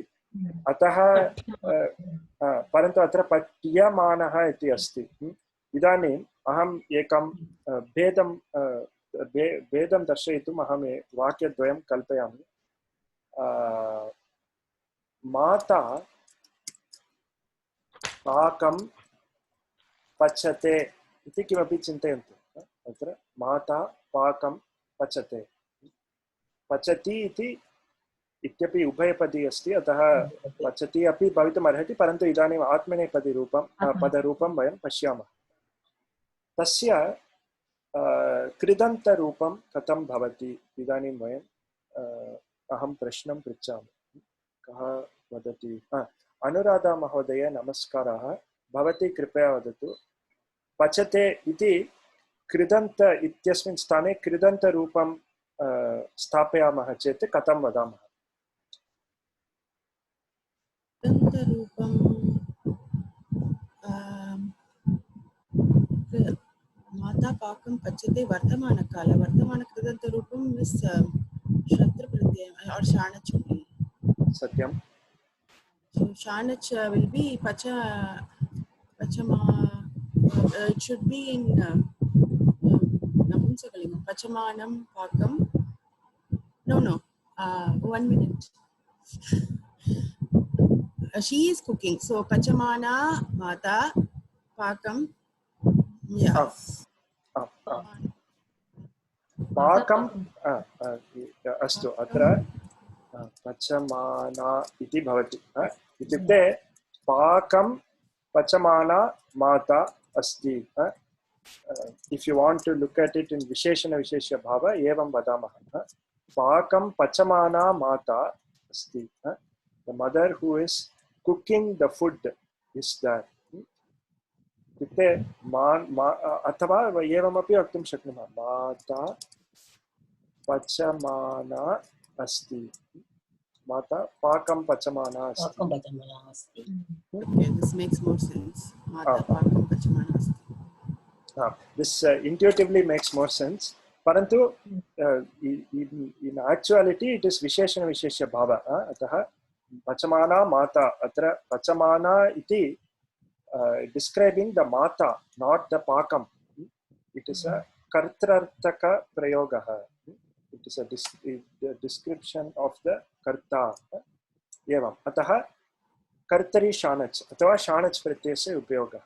अतः परन्तु अत्र पठ्यमानः इति अस्ति। इदानीम् अहम् एकं भेदं दर्शयितुम् अहं वाक्यद्वयं कल्पयामि। माता पाकं पचते इति किमपि चिन्तयन्तु। अत्र माता पाकं पचते, पचति इति इत्यपि उभयपदी अस्ति, अतः पचति अपि भवितुम् अर्हति, परन्तु इदानीम् आत्मनेपदीरूपं पदरूपं वयं पश्यामः। तस्य कृदन्तरूपं कथं भवति इदानीं वयं अहं प्रश्नं पृच्छामि। कः वदति? अनुराधा महोदय नमस्कारः, भवती कृपया वदतु पचते इति कृदन्त इत्यस्मिन् स्थाने कृदन्तरूपं स्थापयामः चेत् कथं वदामः? कृदन्तरूपं माता पाकं पच्यते वर्तमानकाल, वर्तमानकृदन्तरूपं इस् शत्रप्रत्यय or shanach only. सत्यं। So shanach will be pachama. It should be in Napunsakalinga. Pachamanam pakam. No. 1 minute. She is cooking. So pachamana mata pakam. Yeah. पाकं अस्तु, अत्र पचमाना इति भवति। इत्युक्ते पाकं पचमाना माता अस्ति। If you want to look at it in विशेषण विशेष्य भाव एवं वदामः, पाकं पचमाना माता अस्ति। The mother who is cooking the food is there. इत्युक्ते अथवा एवमपि वक्तुं शक्नुमः, माता पचमाना अस्ति, माता पाकं पचमाना अस्ति। Okay, this makes more sense. Mata pakam pachamana asti. This intuitively makes more sense, परन्तु in actuality it is विशेषण विशेष्य भाव। अतः पचमाना माता, अत्र पचमाना इति describing the mata, not the pakam. It is a kartrarthaka prayogaha. It is a description of the karta. एवं अतः कर्तरि शानच् अथवा शानच् प्रत्ययस्य उपयोगः।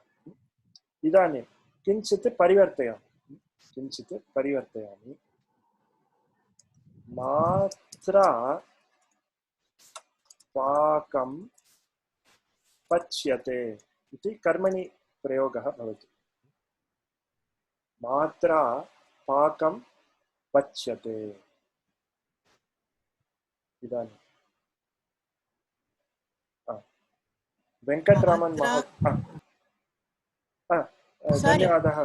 इदानीं किञ्चित् परिवर्तयामि। मात्रा पाकं पच्यते इति कर्मणि प्रयोगः भवति। मात्रा पाकं पच्यते। इदानीं वेङ्कटरामन् धन्यवादः।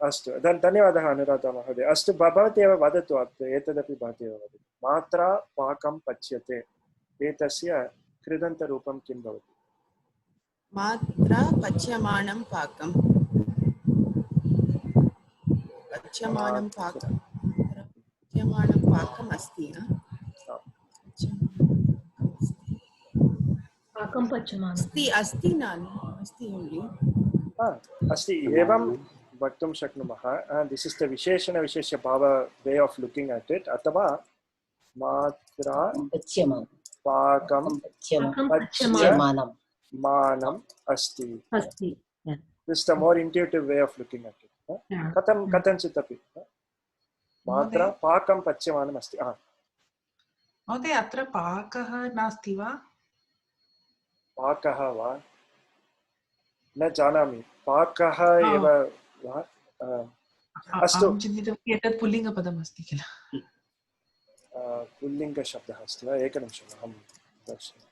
अस्तु, धन्यवादः अनुराधा महोदय। अस्तु, भवती एव वदतु, एतदपि भवती एव वदतु। मात्रा पाकं पच्यते एतस्य कृदन्तरूपं किं भवति? मात्रा पच्यमानं पाकं। पच्यमानं पाकम् अस्ति। पाकं पच्यमानम् अस्ति नानि अस्ति ओन्ली। अस्ति एवं वक्तुं शक्नुमः। दिस् इस् द विशेषण विशेष्य भाव वे आफ् लुकिङ्ग् अट् इट्। अथवा मात्रा पच्यमानं पाकं पच्यमानं मानम् अस्ति. अस्ति. Yeah. This is the more intuitive way of looking at it. Yeah. कथं कथञ्चित् अपि मात्रा पाकं पच्यमानम् अस्ति. महोदय अत्र पाकः नास्ति वा? पाकः वा न जानामि. पाकः एव वा? अस्तु. अहं चिन्तितवती एतत् पुल्लिङ्गपदम् अस्ति किल? पुल्लिङ्गशब्दः अस्ति वा? एकनिमिषम् अहं पश्यामि.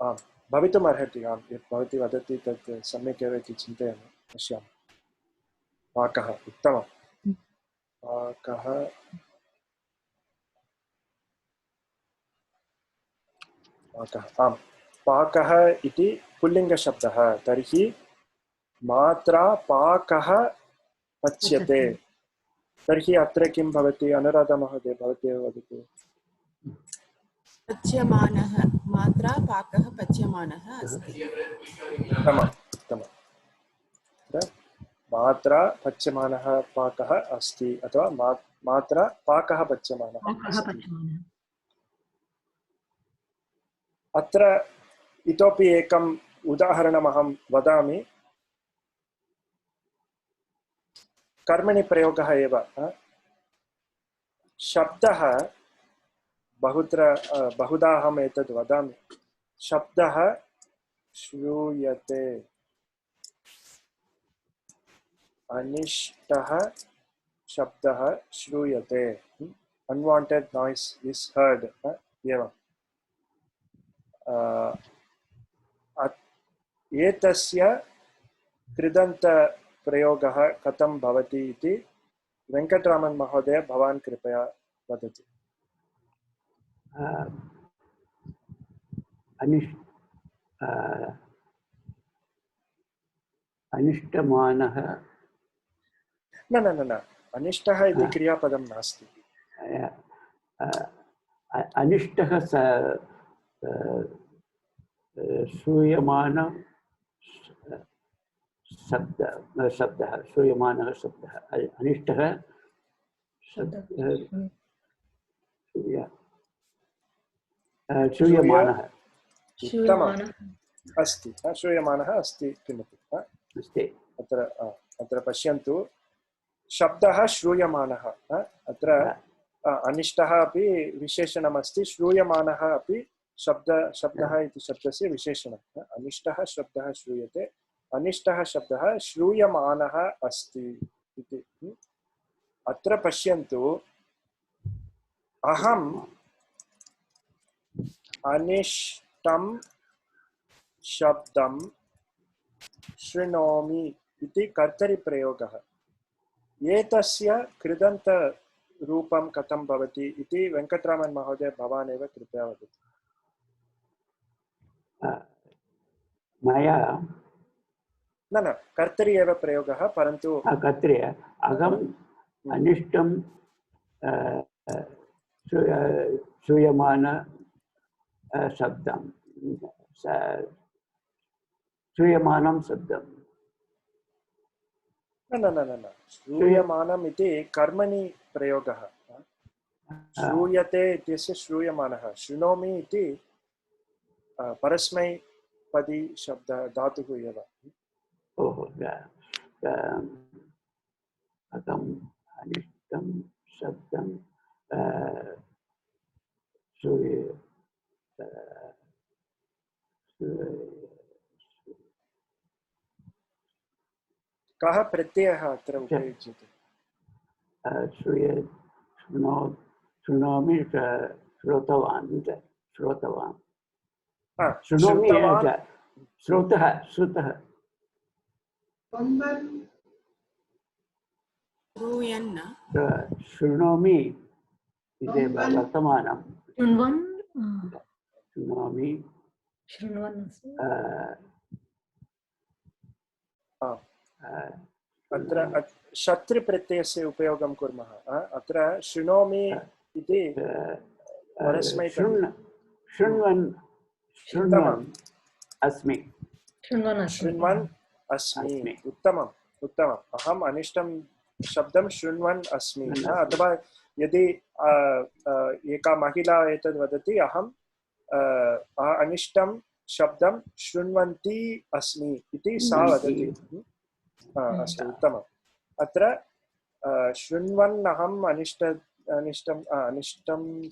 आम् भवितुम् अर्हति. आम् यत् भवती वदति तत् सम्यक् एव इति चिन्तयामि. पश्यामि. पाकः उत्तमं. पाकः आम् पाकः इति पुल्लिङ्गशब्दः. तर्हि मात्रा पाकः पच्यते. तर्हि अत्र किं भवति? अनुराधा महोदय भवती एव वदतु. पच्यमानः मात्रा पाकः पच्यमानः अस्ति. उत्तमम्. मात्रा पच्यमानः पाकः अस्ति अथवा मात्रा पाकः पच्यमानः अस्ति. अत्र इतोपि एकम् उदाहरणम् अहं वदामि. कर्मणि प्रयोगः एव. शब्दः बहुधा अहम् एतद् वदामि. शब्दः श्रूयते. अनिष्टः शब्दः श्रूयते. Unwanted noise is heard. एवम्. एतस्य कृदन्तप्रयोगः कथं भवति इति वेङ्कटरामन् महोदय भवान् कृपया वदतु. अनिष्टमानः न न न न अनिष्टः इति क्रियापदं नास्ति. अनिष्टः श्रूयमान शब्दः श्रूयमानः शब्दः. अनिष्टः श्रूयमानः अस्ति. श्रूयमानः अस्ति किमपि अस्ति. अत्र पश्यन्तु. शब्दः श्रूयमानः. अत्र अनिष्टः अपि विशेषणमस्ति. श्रूयमानः अपि शब्दः इति शब्दस्य विशेषणम्. अनिष्टः शब्दः श्रूयते. अनिष्टः शब्दः श्रूयमानः अस्ति इति. अत्र पश्यन्तु. अहम् अनिष्टं शब्दं शृणोमि इति कर्तरिप्रयोगः. एतस्य कृदन्तरूपं कथं भवति इति वेङ्कटरामन् महोदय भवान् एव कृपया वदतु. मया न न कर्तरि एव प्रयोगः परन्तु कर्तरि अहम् अनिष्टं श्रूयमान शब्दं श्रूयमानं शब्दं न न न न श्रूयमानम् इति कर्मणि प्रयोगः. श्रूयते इत्यस्य श्रूयमानः. शृणोमि इति परस्मैपदी शब्दः धातुः एव. ओहो अहम् अनिष्टं शब्दं कः प्रत्ययः अत्र उपयुज्यते? शृणोमि श्रुतवान् श्रुतवान् शृणोमि श्रुतः श्रुतः श्रूयन् शृणोमि इति वर्तमानं शृण्वन् अत्र शत्रुप्रत्ययस्य उपयोगं कुर्मः. अत्र शृणोमि इति शृण्वन् अस्मि. शृण्वन् अस्मि. उत्तमम्. अहम् अनिष्टं शब्दं शृण्वन् अस्मि. अथवा यदि एका महिला एतद् वदति अहं अनिष्टं शब्दं शृण्वन्ती अस्मि इति सा वदति अस्तु उत्तमम् अत्र शृण्वन् अहम् अनिष्टं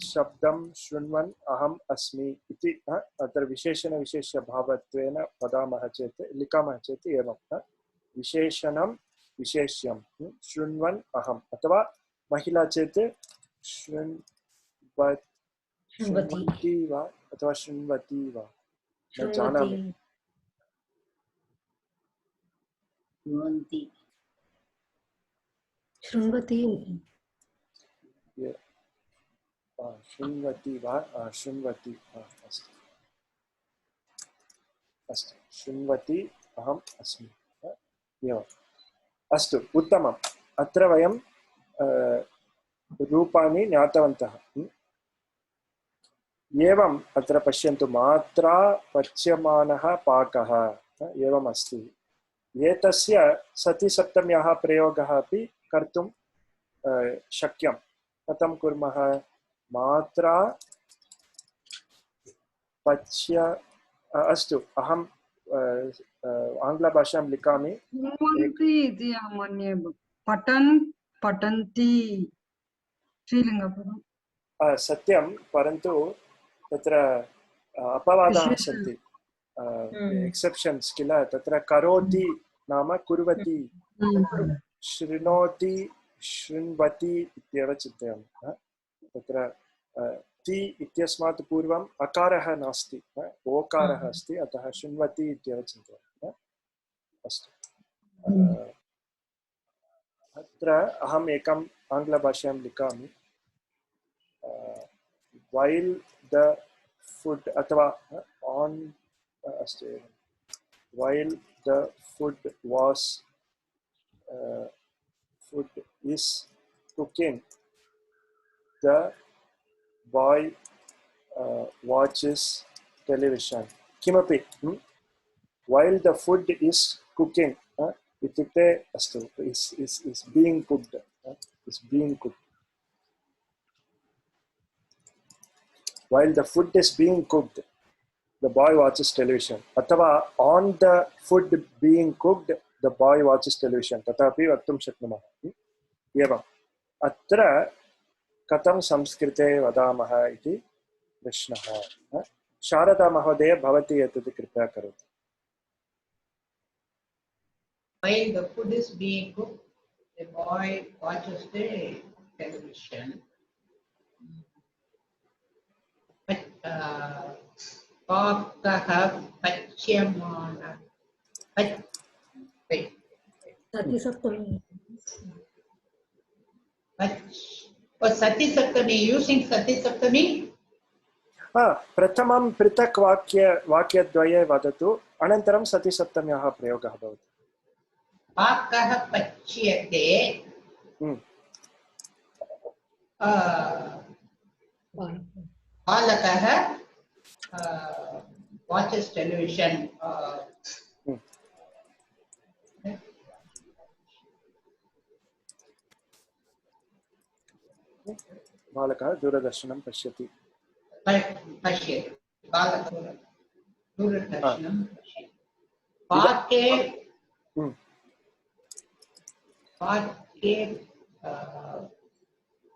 शब्दं शृण्वन् अहम् अस्मि इति अत्र विशेषणविशेष्यभावत्वेन वदामः चेत् लिखामः चेत् एवं विशेषणं विशेष्यं शृण्वन् अहम् अथवा महिला चेत् शृण्वति वा अथवा शृण्वति वा न जानामि शृण्वति शृण्वति वा शृण्वति अस्तु अस्तु शृण्वति अहम् अस्मि एवम् अस्तु उत्तमम् अत्र वयं रूपाणि ज्ञातवन्तः एवम् अत्र पश्यन्तु मात्रा पच्यमानः पाकः एवम् अस्ति एतस्य सतिसप्तम्याः प्रयोगः अपि कर्तुं शक्यं कथं कुर्मः मात्रा पच्य अस्तु अहं आङ्ग्लभाषां लिखामि इति अहं मन्ये पठन् पठन्ति श्रीलिङ्गपदं सत्यं परन्तु तत्र अपवादाः सन्ति एक्सेप्शन्स् किल तत्र करोति नाम कुर्वति शृणोति शृण्वति इत्येव चिन्तयामः तत्र ति इत्यस्मात् पूर्वम् अकारः नास्ति ओकारः अस्ति अतः शृण्वति इत्येव चिन्तयामः अस्तु अत्र अहम् एकम् आङ्ग्लभाषायां लिखामि while the food अथवा on अस्तु while the food is cooking the boy watches television किमपि while the food is cooking इत्युक्ते अस्तु is being cooked is being cooked while the food is being cooked the boy watches television अथवा on the food being cooked the boy watches television तथापि वक्तुं शक्नुमः एवम् अत्र कथं संस्कृते वदामः इति प्रश्नः शारदा महोदय भवती एतत् कृपया करोतु While the food is being cooked the boy watches the television पाकः पच्यमानः सतिसप्तमी using सतिसप्तमी प्रथमं पृथक् वाक्यद्वये वदतु अनन्तरं सतिसप्तम्याः प्रयोगः भवति पाकः पच्यते बालकः watches television बालकः दूरदर्शनं पश्यति बालकः दूरदर्शनं पश्यति पाके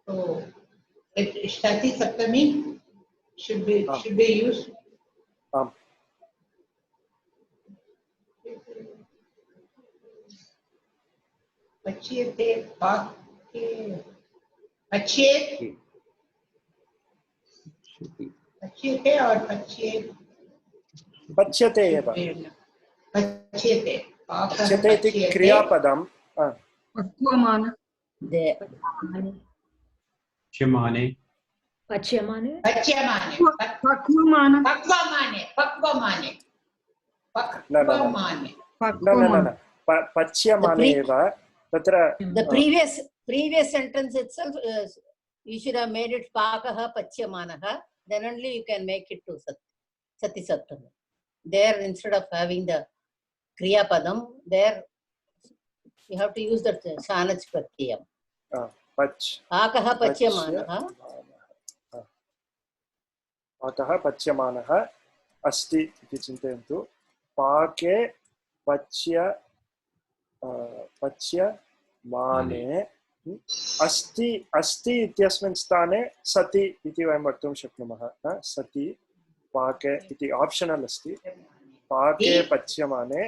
so Shati Saptami should be used. Pachyate paake pachyate or pachyate पच्यते एव पच्यते पच्यते इति क्रियापदं पक्वमानः पच्यमाने पच्यमाने पक्वमानः पच्यमाने एव तत्र the previous sentence itself you should have made it pakah pachyamanaha then only you can make it to sati saptami there instead of having the kriya padam there you have to use that shanach pratyayam पाकः पच्यमानः पाकः पच्यमानः अस्ति इति चिन्तयन्तु। पाके पच्यमाने अस्ति अस्ति इत्यस्मिन् स्थाने सति इति वयं वक्तुं शक्नुमः। सति पाके इति आप्शनल् अस्ति। पाके पच्यमाने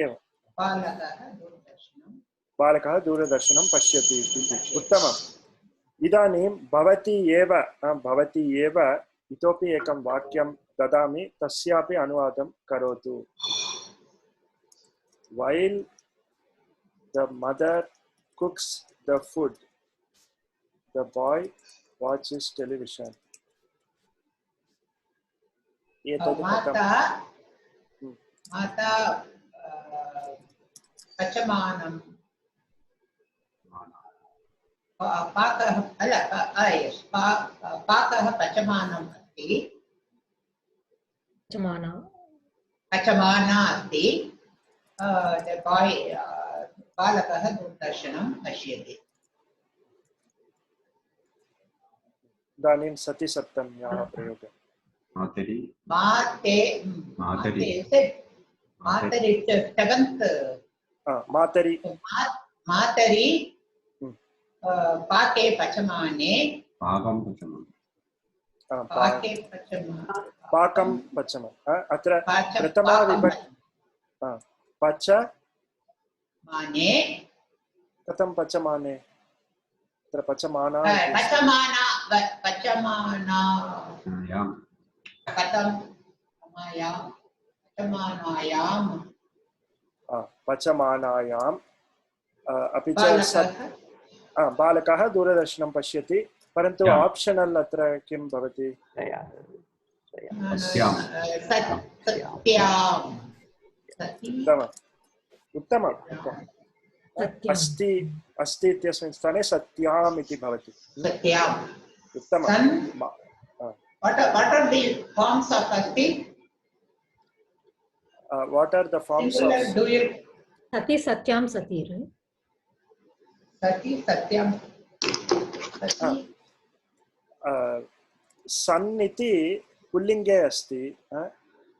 एवं बालकः दूरदर्शनं पश्यति इति। उत्तमम्। इदानीं भवती एव इतोपि एकं वाक्यं ददामि, तस्यापि अनुवादं करोतु। While the mother cooks the food, the boy watches television. माता पचमानं पाकः पाकः पचमानम् अस्ति, पचमाना अस्ति। बालकः दूरदर्शनं पश्यति। इदानीं सति सप्तम्याः प्रयोगः। मातरि पाके पचमाने पाकं पचमम्। अत्र प्रथमा विभक्ति पचमाने। कथं पचमाने? अत्र पचमाना पचमानायाम्। अपि च बालकः दूरदर्शनं पश्यति, परन्तु आप्शनल् अत्र किं भवति? उत्तमम्। अस्ति इत्यस्मिन् स्थाने सत्याम् इति भवति। उत्तमम्। What are the forms of asti? What are the forms of Sati, Satyam, Sati, right? Sati, Satyam, Sati. सन् इति पुल्लिङ्गे अस्ति।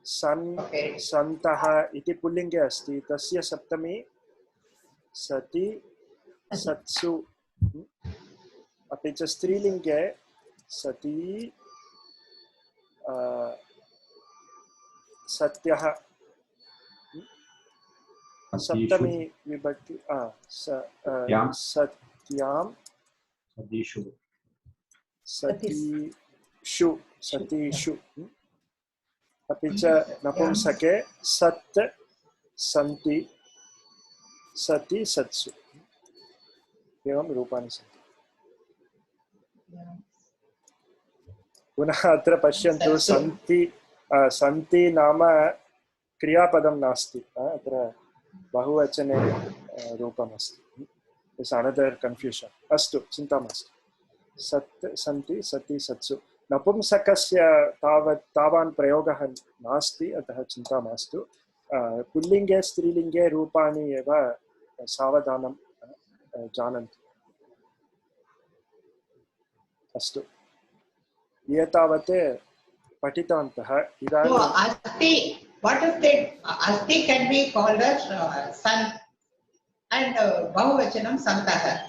सन् सन्तः इति पुल्लिङ्गे अस्ति, तस्य सप्तमी सति सत्सु। अपि च स्त्रीलिङ्गे सती सत्यः। सप्तमी विभक्ति सत्यां सतीषु। अपि च नपुंसके सत् सन्ति सति सत्सु। एवं रूपाणि सन्ति। पुनः अत्र पश्यन्तु, सन्ति नाम क्रियापदं नास्ति, अत्र बहुवचने रूपमस्ति। It's another confusion. अस्तु, चिन्ता मास्तु। सत् सन्ति सति सत्सु। नपुंसकस्य तावान् प्रयोगः नास्ति, अतः चिन्ता मास्तु। पुल्लिङ्गे स्त्रीलिङ्गे रूपाणि एव सावधानं जानन्तु। अस्तु, एतावत् पठितवन्तः। इदानीं what is that? Asti can be called as san, and bahuvachanam santah.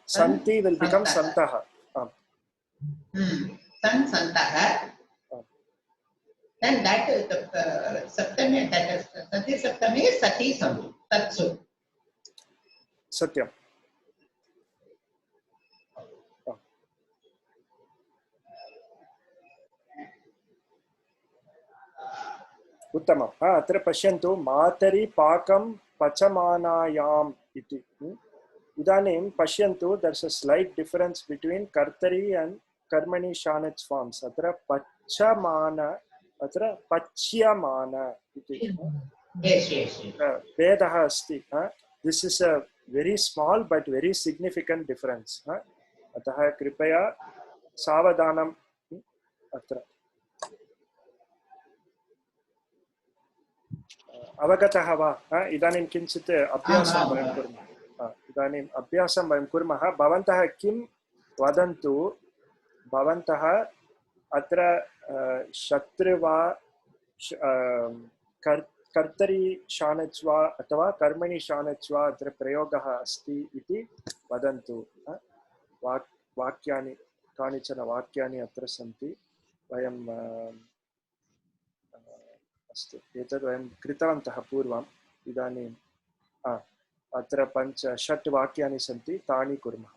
Santi will become santah. San santah. Then that is the saptami, that is sati saptami is sati satsu. Satyam. उत्तमम्। अत्र पश्यन्तु, मातरि पाकं पचमानायाम् इति। इदानीं पश्यन्तु, there's a slight difference between कर्तरि and कर्मणि शानच् forms. अत्र पच्यमान, अत्र पच्यमान इति भेदः अस्ति। This is a very small but very significant difference. अतः कृपया सावधानम् अत्र। अवगतः वा इदानीं किञ्चित् अभ्यासं वयं कुर्मः इदानीम् अभ्यासं वयं कुर्मः भवन्तः किं वदन्तु भवन्तः अत्र शत्रु वा कर्तरि शानच् वा अथवा कर्मणि शानच् वा अत्र प्रयोगः अस्ति इति वदन्तु वाक्यानि कानिचन वाक्यानि अत्र सन्ति वयं अस्तु एतद् वयं कृतवन्तः पूर्वम् इदानीं अत्र 5-6 वाक्यानि सन्ति तानि कुर्मः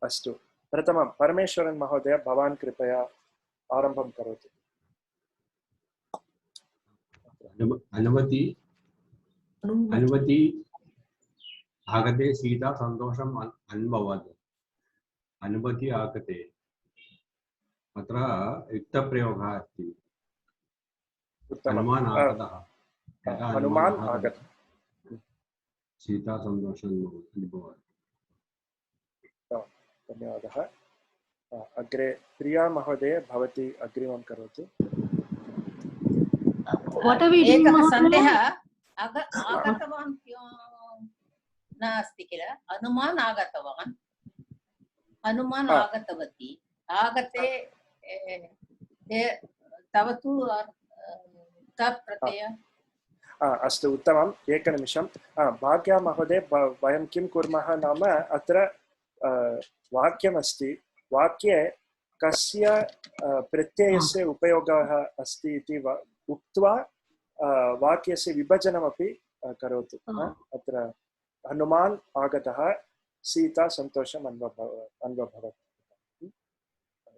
अस्तु प्रथमं परमेश्वरन् महोदय भवान् कृपया आरम्भं करोतु अनुमति आगते सीता सन्तोषम् अनुभवत् अनुमति आगते अत्र युक्तप्रयोगः अस्ति हनुमान् आगतः हनुमान् आगतः सीता सन्तोषम् अनुभवत् धन्यवादः अग्रे प्रिया महोदय भवती अग्रिमं करोतु एकः सन्देहः आगतवान् नास्ति किल हनुमान् आगतवान् हनुमान् आगतवती आगते तव तु तत्प्रत्यय अस्तु उत्तमम् एकनिमिषं भाग्या महोदय वयं किं कुर्मः नाम अत्र वाक्यमस्ति वाक्ये कस्य प्रत्ययस्य उपयोगः अस्ति इति उक्त्वा वाक्यस्य विभजनमपि करोतु अत्र हनुमान् आगतः सीता सन्तोषम् अन्वभवत्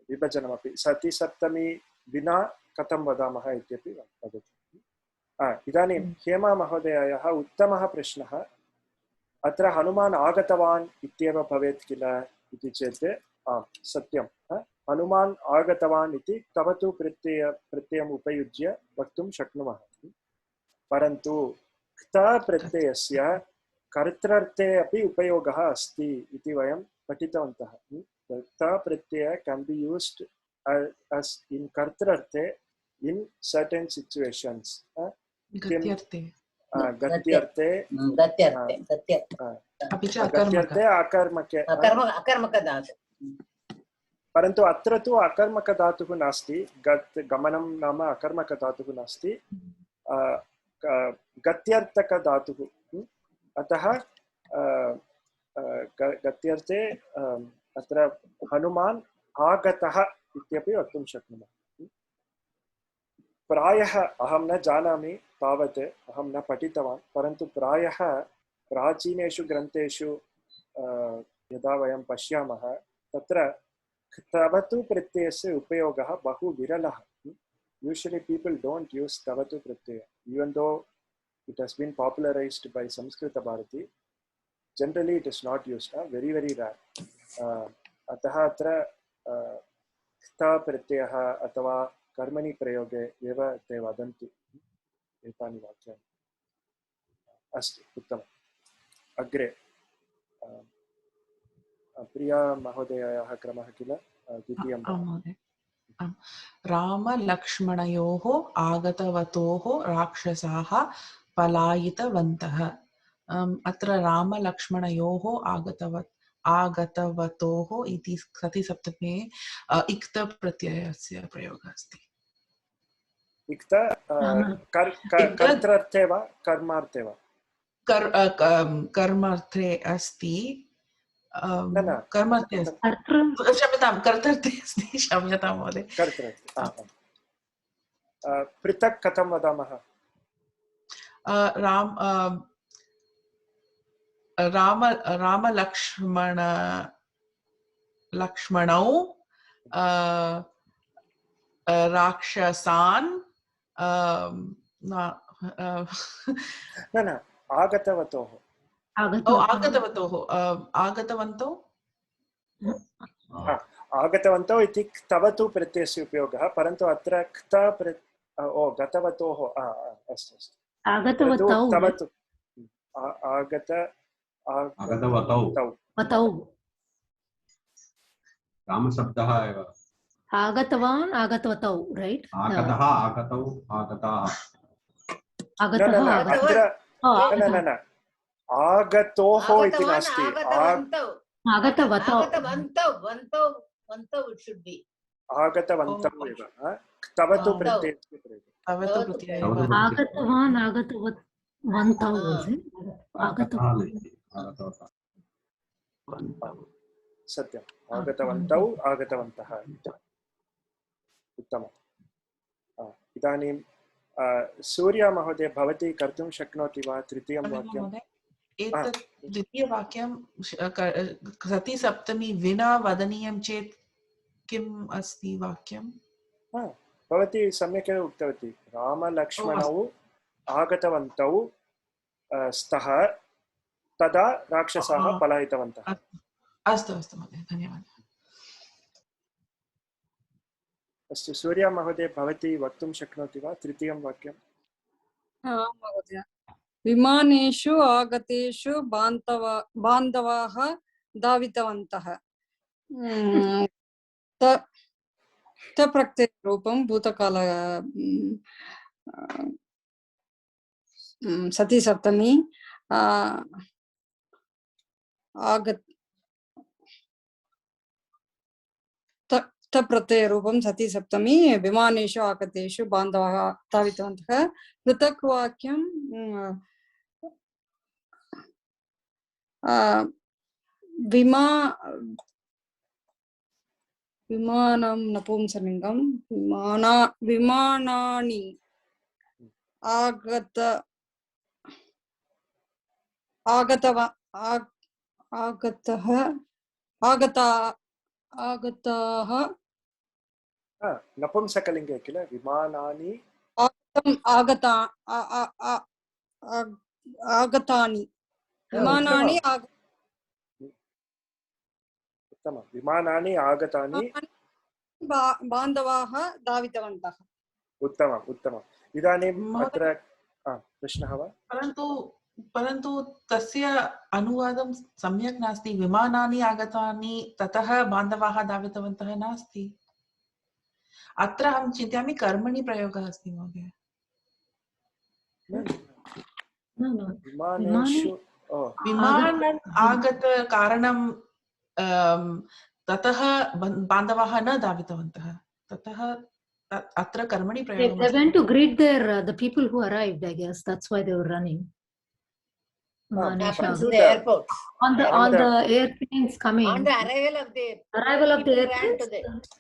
विभजनमपि सतिसप्तमी विना कथं वदामः इत्यपि वदतु इदानीं हेमा महोदयायाः उत्तमः प्रश्नः अत्र हनुमान् आगतवान् इत्येव भवेत् किल इति चेत् आम् सत्यं हनुमान् आगतवान् इति तव तु प्रत्ययम् उपयुज्य वक्तुं शक्नुमः परन्तु क्त प्रत्ययस्य कर्तृर्थे अपि उपयोगः अस्ति इति वयं पठितवन्तः क्त प्रत्यय can be used as in कर्तृर्थे in certain situations गत्यर्थे अकर्मके परन्तु अत्र तु अकर्मकधातुः नास्ति गमनं नाम अकर्मकधातुः नास्ति गत्यर्थकधातुः अतः गत्यर्थे अत्र हनुमान् आगतः इत्यपि वक्तुं शक्नुमः प्रायः अहं न जानामि तावत् अहं न पठितवान् परन्तु प्रायः प्राचीनेषु ग्रन्थेषु यदा वयं पश्यामः तत्र तवतु प्रत्ययस्य उपयोगः बहु विरलः usually people don't use tavatu pratyaya even though it has been popularized by Samskrita Bharati generally it is not used very rare अतः अत्र क्त प्रत्ययः अथवा कर्मणि प्रयोगे एव ते वदन्ति एतानि वाक्यानि अस्तु उत्तमम् अग्रे प्रिया महोदयायाः क्रमः किल द्वितीयं रामलक्ष्मणयोः आगतवतोः राक्षसाः पलायितवन्तः अत्र रामलक्ष्मणयोः आगतवतोः इति सतिसप्तमे इक्तप्रत्ययस्य प्रयोगः अस्ति इक्त कर्तृर्थे वा कर्मार्थे वा कर्मार्थे अस्ति कर्मार्थे क्षम्यतां कर्तृर्थे अस्ति क्षम्यतां महोदय पृथक् कथं वदामः लक्ष्मणौ राक्षसान् न आगतवतोः आगतवन्तौ इति तवतु प्रत्ययस्य उपयोगः परन्तु अत्र क्त गतवतोः अस्तु तवतु आगतवतौ रामशब्दः एव आगतवान् आगतवतौ राइट आगतः आगतौ आगताः आगतः न अत्र न न न आगतोः इति नास्ति आगतवतौ आगतवन्तौ it should be आगतवन्तौ एव तव तु प्रत्ययस्य प्रयोगः आगतवान् आगतवन्तौ सत्यम् आगतवन्तौ आगतवन्तः उत्तमम् इदानीं सूर्या महोदय भवती कर्तुं शक्नोति वा तृतीयं वाक्यम् एतत् द्वितीयवाक्यं सति सप्तमी विना वदनीयं चेत् किम् अस्ति वाक्यं? भवती सम्यक् एव उक्तवती रामलक्ष्मणौ आगतवन्तौ स्तः तदा राक्षसाः पलायितवन्तः। अस्तु अस्तु महोदय धन्यवादः। अस्तु सूर्या महोदय भवती वक्तुं शक्नोति वा तृतीयं वाक्यं? महोदय विमानेषु आगतेषु बान्धवाः धावितवन्तः प्रत्ययरूपं भूतकाल सति सप्तमी प्रत्ययरूपं सति सप्तमी विमानेषु आगतेषु बान्धवाः धावितवन्तः। पृथक् वाक्यं विमानं नपुंसकलिङ्गं विमानानि आगताः नपुंसकलिङ्गे किल विमानानि आगतानि विमानानि उत्तमं विमानानि आगतानि बान्धवाः धावितवन्तः। उत्तमम् उत्तमम्। इदानीम् अत्र प्रश्नः वा? परन्तु तस्य अनुवादं सम्यक् नास्ति। विमानानि आगतानि ततः बान्धवाः धावितवन्तः नास्ति। अत्र अहं चिन्तयामि कर्मणि प्रयोगः अस्ति महोदय। विमानम् आगत कारणं ततः बान्धवाः न धावितवन्तः। ततः अत्र कर्मणि प्रयोगः। They went to greet the people who arrived, I guess. That's why they were running. Happens in the airport. On the airplanes coming. On the arrival of the airplanes,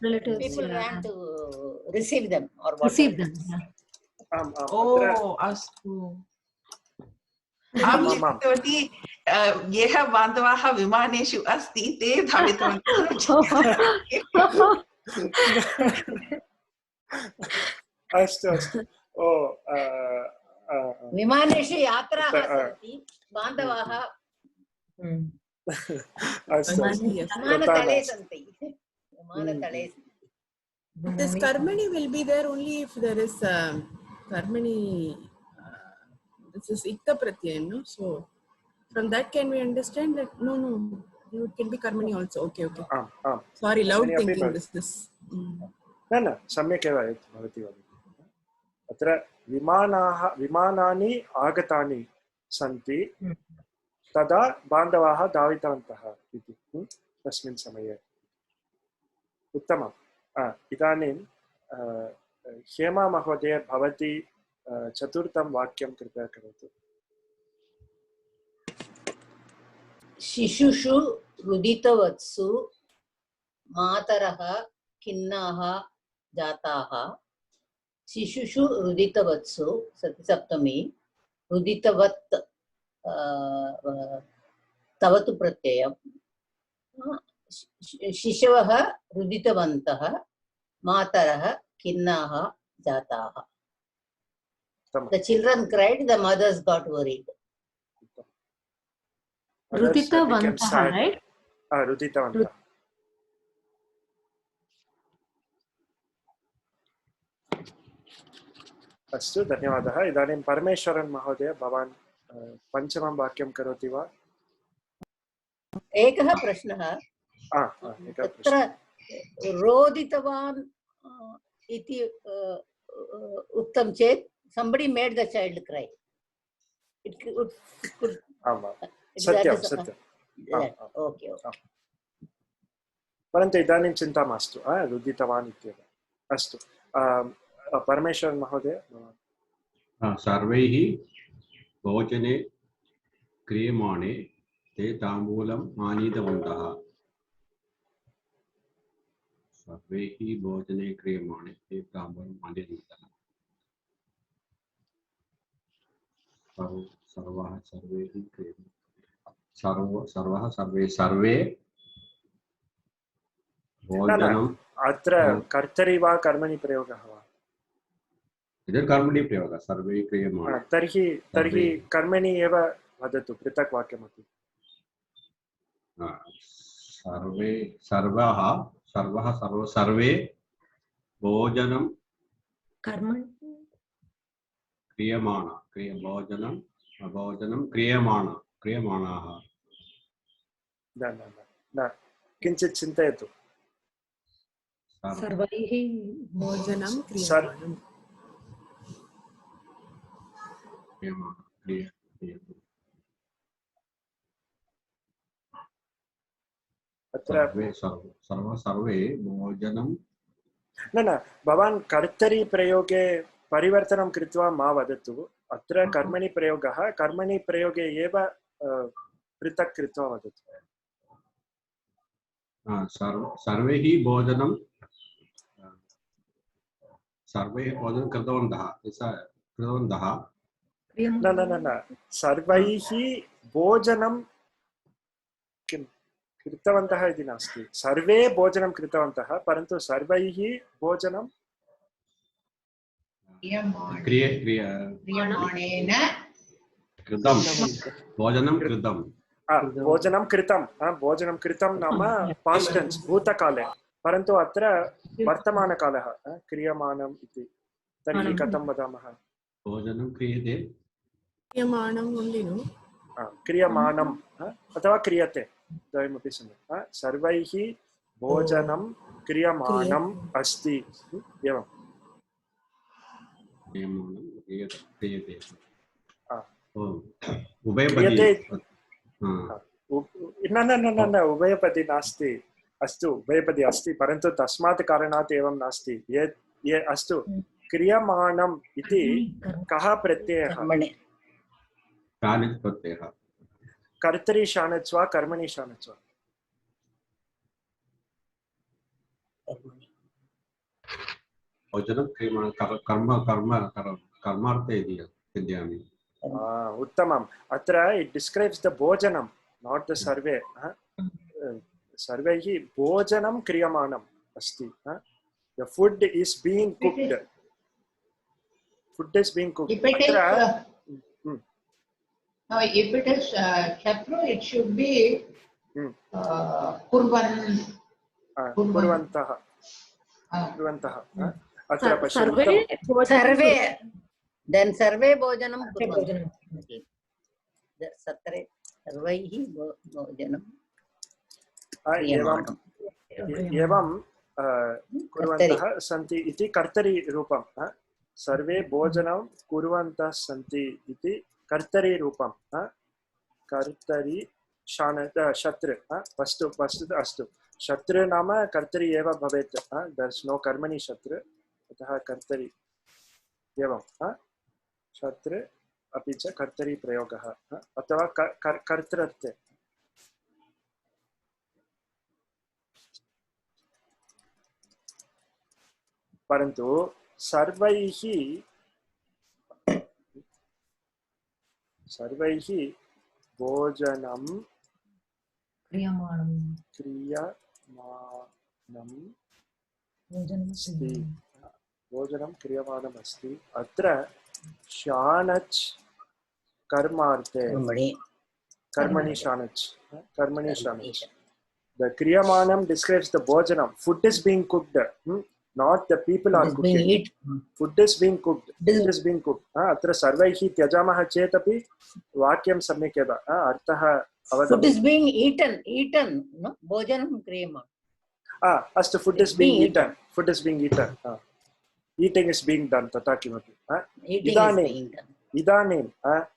relatives. People ran to receive them or whatever. Receive them. Oh, अस्तु। अहं चिन्तितवती येह बान्धवाः विमानेषु अस्ति ते धावितवन्तः। अस्तु अस्तु। विमानेषु यात्राः सन्ति बान्धवाः विमानतले सन्ति। This karmani will be there only if there is karmani. This is ikta pratyayam, no? So from that can we understand that no, it can be karmani also. Okay. Sorry, loud thinking this. न सम्यक् एव भवति वदति। अत्र विमानानि आगतानि सन्ति तदा बान्धवाः धावितवन्तः इति तस्मिन् समये। उत्तमम्। इदानीं हेमा महोदय भवती चतुर्थं वाक्यं कृपया करोतु। शिशुषु रुदितवत्सु मातरः खिन्नाः जाताः। शिशुषु रुदितवत्सु सति सप्तमी रुदितवत् तवतु प्रत्ययम्। शिशवः रुदितवन्तः मातरः खिन्नाः जाताः। The children cried, the mothers got worried. रुदितवन्तः, right? रुदितवन्तः। अस्तु धन्यवादः। इदानीं परमेश्वरन् महोदय भवान् पञ्चमं वाक्यं करोति वा? एकः प्रश्नः। तत्र रोदितवान् इति उक्तं चेत् somebody made the child cry. It could. आमां सत्यं सत्यं Okay. परन्तु इदानीं चिन्ता मास्तु रुदितवान् इत्येव अस्तु परमेश्वरन् महोदय सर्वैः भोजने क्रियमाणे ते ताम्बूलम् आनीतवन्तः सर्वैः भोजने क्रियमाणे ते ताम्बूलम् आनीतवन्तः सर्वः सर्वैः क्रियमाणे सर्वः सर्वे सर्वे भोजनम् अत्र कर्तरि वा कर्मणि प्रयोगः वा इदं कर्मणि प्रयोगः सर्वे क्रियमाणे तर्हि कर्मणि एव वदतु पृथक् वाक्यमपि सर्वे सर्वः सर्वे भोजनं भोजनं क्रियमाणाः न किञ्चित् चिन्तयतु सर्वैः भोजनं सर्वे भोजनं न भवान् कर्तरि प्रयोगे परिवर्तनं कृत्वा मा वदतु अत्र कर्मणि प्रयोगः कर्मणि प्रयोगे एव पृथक् कृत्वा वदतु सर्वैः भोजनं कृतवन्तः न सर्वैः भोजनं किं कृतवन्तः इति नास्ति सर्वे भोजनं कृतवन्तः परन्तु सर्वैः भोजनं क्रियमाणेन कृतं भोजनं कृतं भोजनं कृतं नाम पास्ट् टेन्स् भूतकाले परन्तु अत्र वर्तमानकालः क्रियमाणम् इति तर्हि कथं वदामः भोजनं क्रियते क्रियमाणम् अथवा क्रियते द्वयमपि सम्यक् सर्वैः भोजनं क्रियमाणम् अस्ति एवं न उभयपदी नास्ति अस्तु उभयपदी अस्ति परन्तु तस्मात् कारणात् एवं नास्ति ये अस्तु क्रियमाणम् इति कः प्रत्ययः कर्तरि शानच् वा कर्मणि शानच् वा कर्मार्थे इति चिन्तयामि उत्तमम् अत्र इट् डिस्क्रैब्स् द भोजनं नाट् द सर्वे सर्वैः भोजनं क्रियमाणम् अस्ति the food is being cooked if it is Shatru, it should be कुर्वन्तः अत्र सर्वे then सर्वे भोजनं कुर्वन्ति सर्वैः भोजनं एवं कुर्वन्तः सन्ति इति कर्तरि रूपं सर्वे भोजनं कुर्वन्तः सन्ति इति कर्तरि रूपं कर्तरि शत्रु वस्तुतः अस्तु शत्रु नाम कर्तरि एव भवेत् दर्स् नो कर्मणि शत्रु अतः कर्तरि एवं शत्रु अपि च कर्तरि प्रयोगः अथवा कर्तृत्वे परन्तु सर्वैः भोजनं क्रियमाणम् अस्ति अत्र शानच् कर्मार्थे कर्मणि शानच् the kriyamanam describes the bhojanam food is being cooked not the people are cooking food is being cooked atra sarvaihi tyajamah chet api vakyam samyak eva arthah avagam food is being eaten no bhojanam kriyama astu food is being eaten eating is being done तथा किमपि Eating is इदानीं being done. इदानीं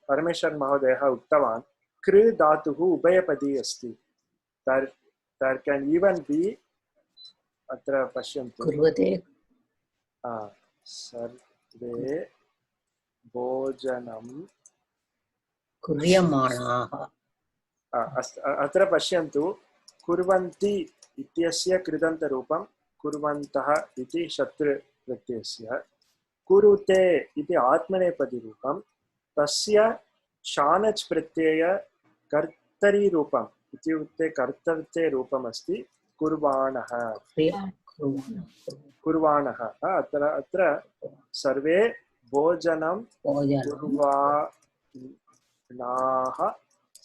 परमेश्वर महोदयः उक्तवान् कृ धातुः उभयपदी अस्ति there can even be अत्र पश्यन्तु कुर्वते सर्वे भोजनं कुर्यमाणाः अत्र पश्यन्तु कुर्वन्ति इत्यस्य कृदन्तरूपं कुर्वन्तः इति शत्रुप्रत्ययस्य कुरुते इति आत्मनेपदीरूपं तस्य शानच् प्रत्यय कर्तरीरूपम् इत्युक्ते कर्तृत्वे रूपमस्ति कुर्वाणः कुर्वाणः अत्र सर्वे भोजनं कुर्वाणाः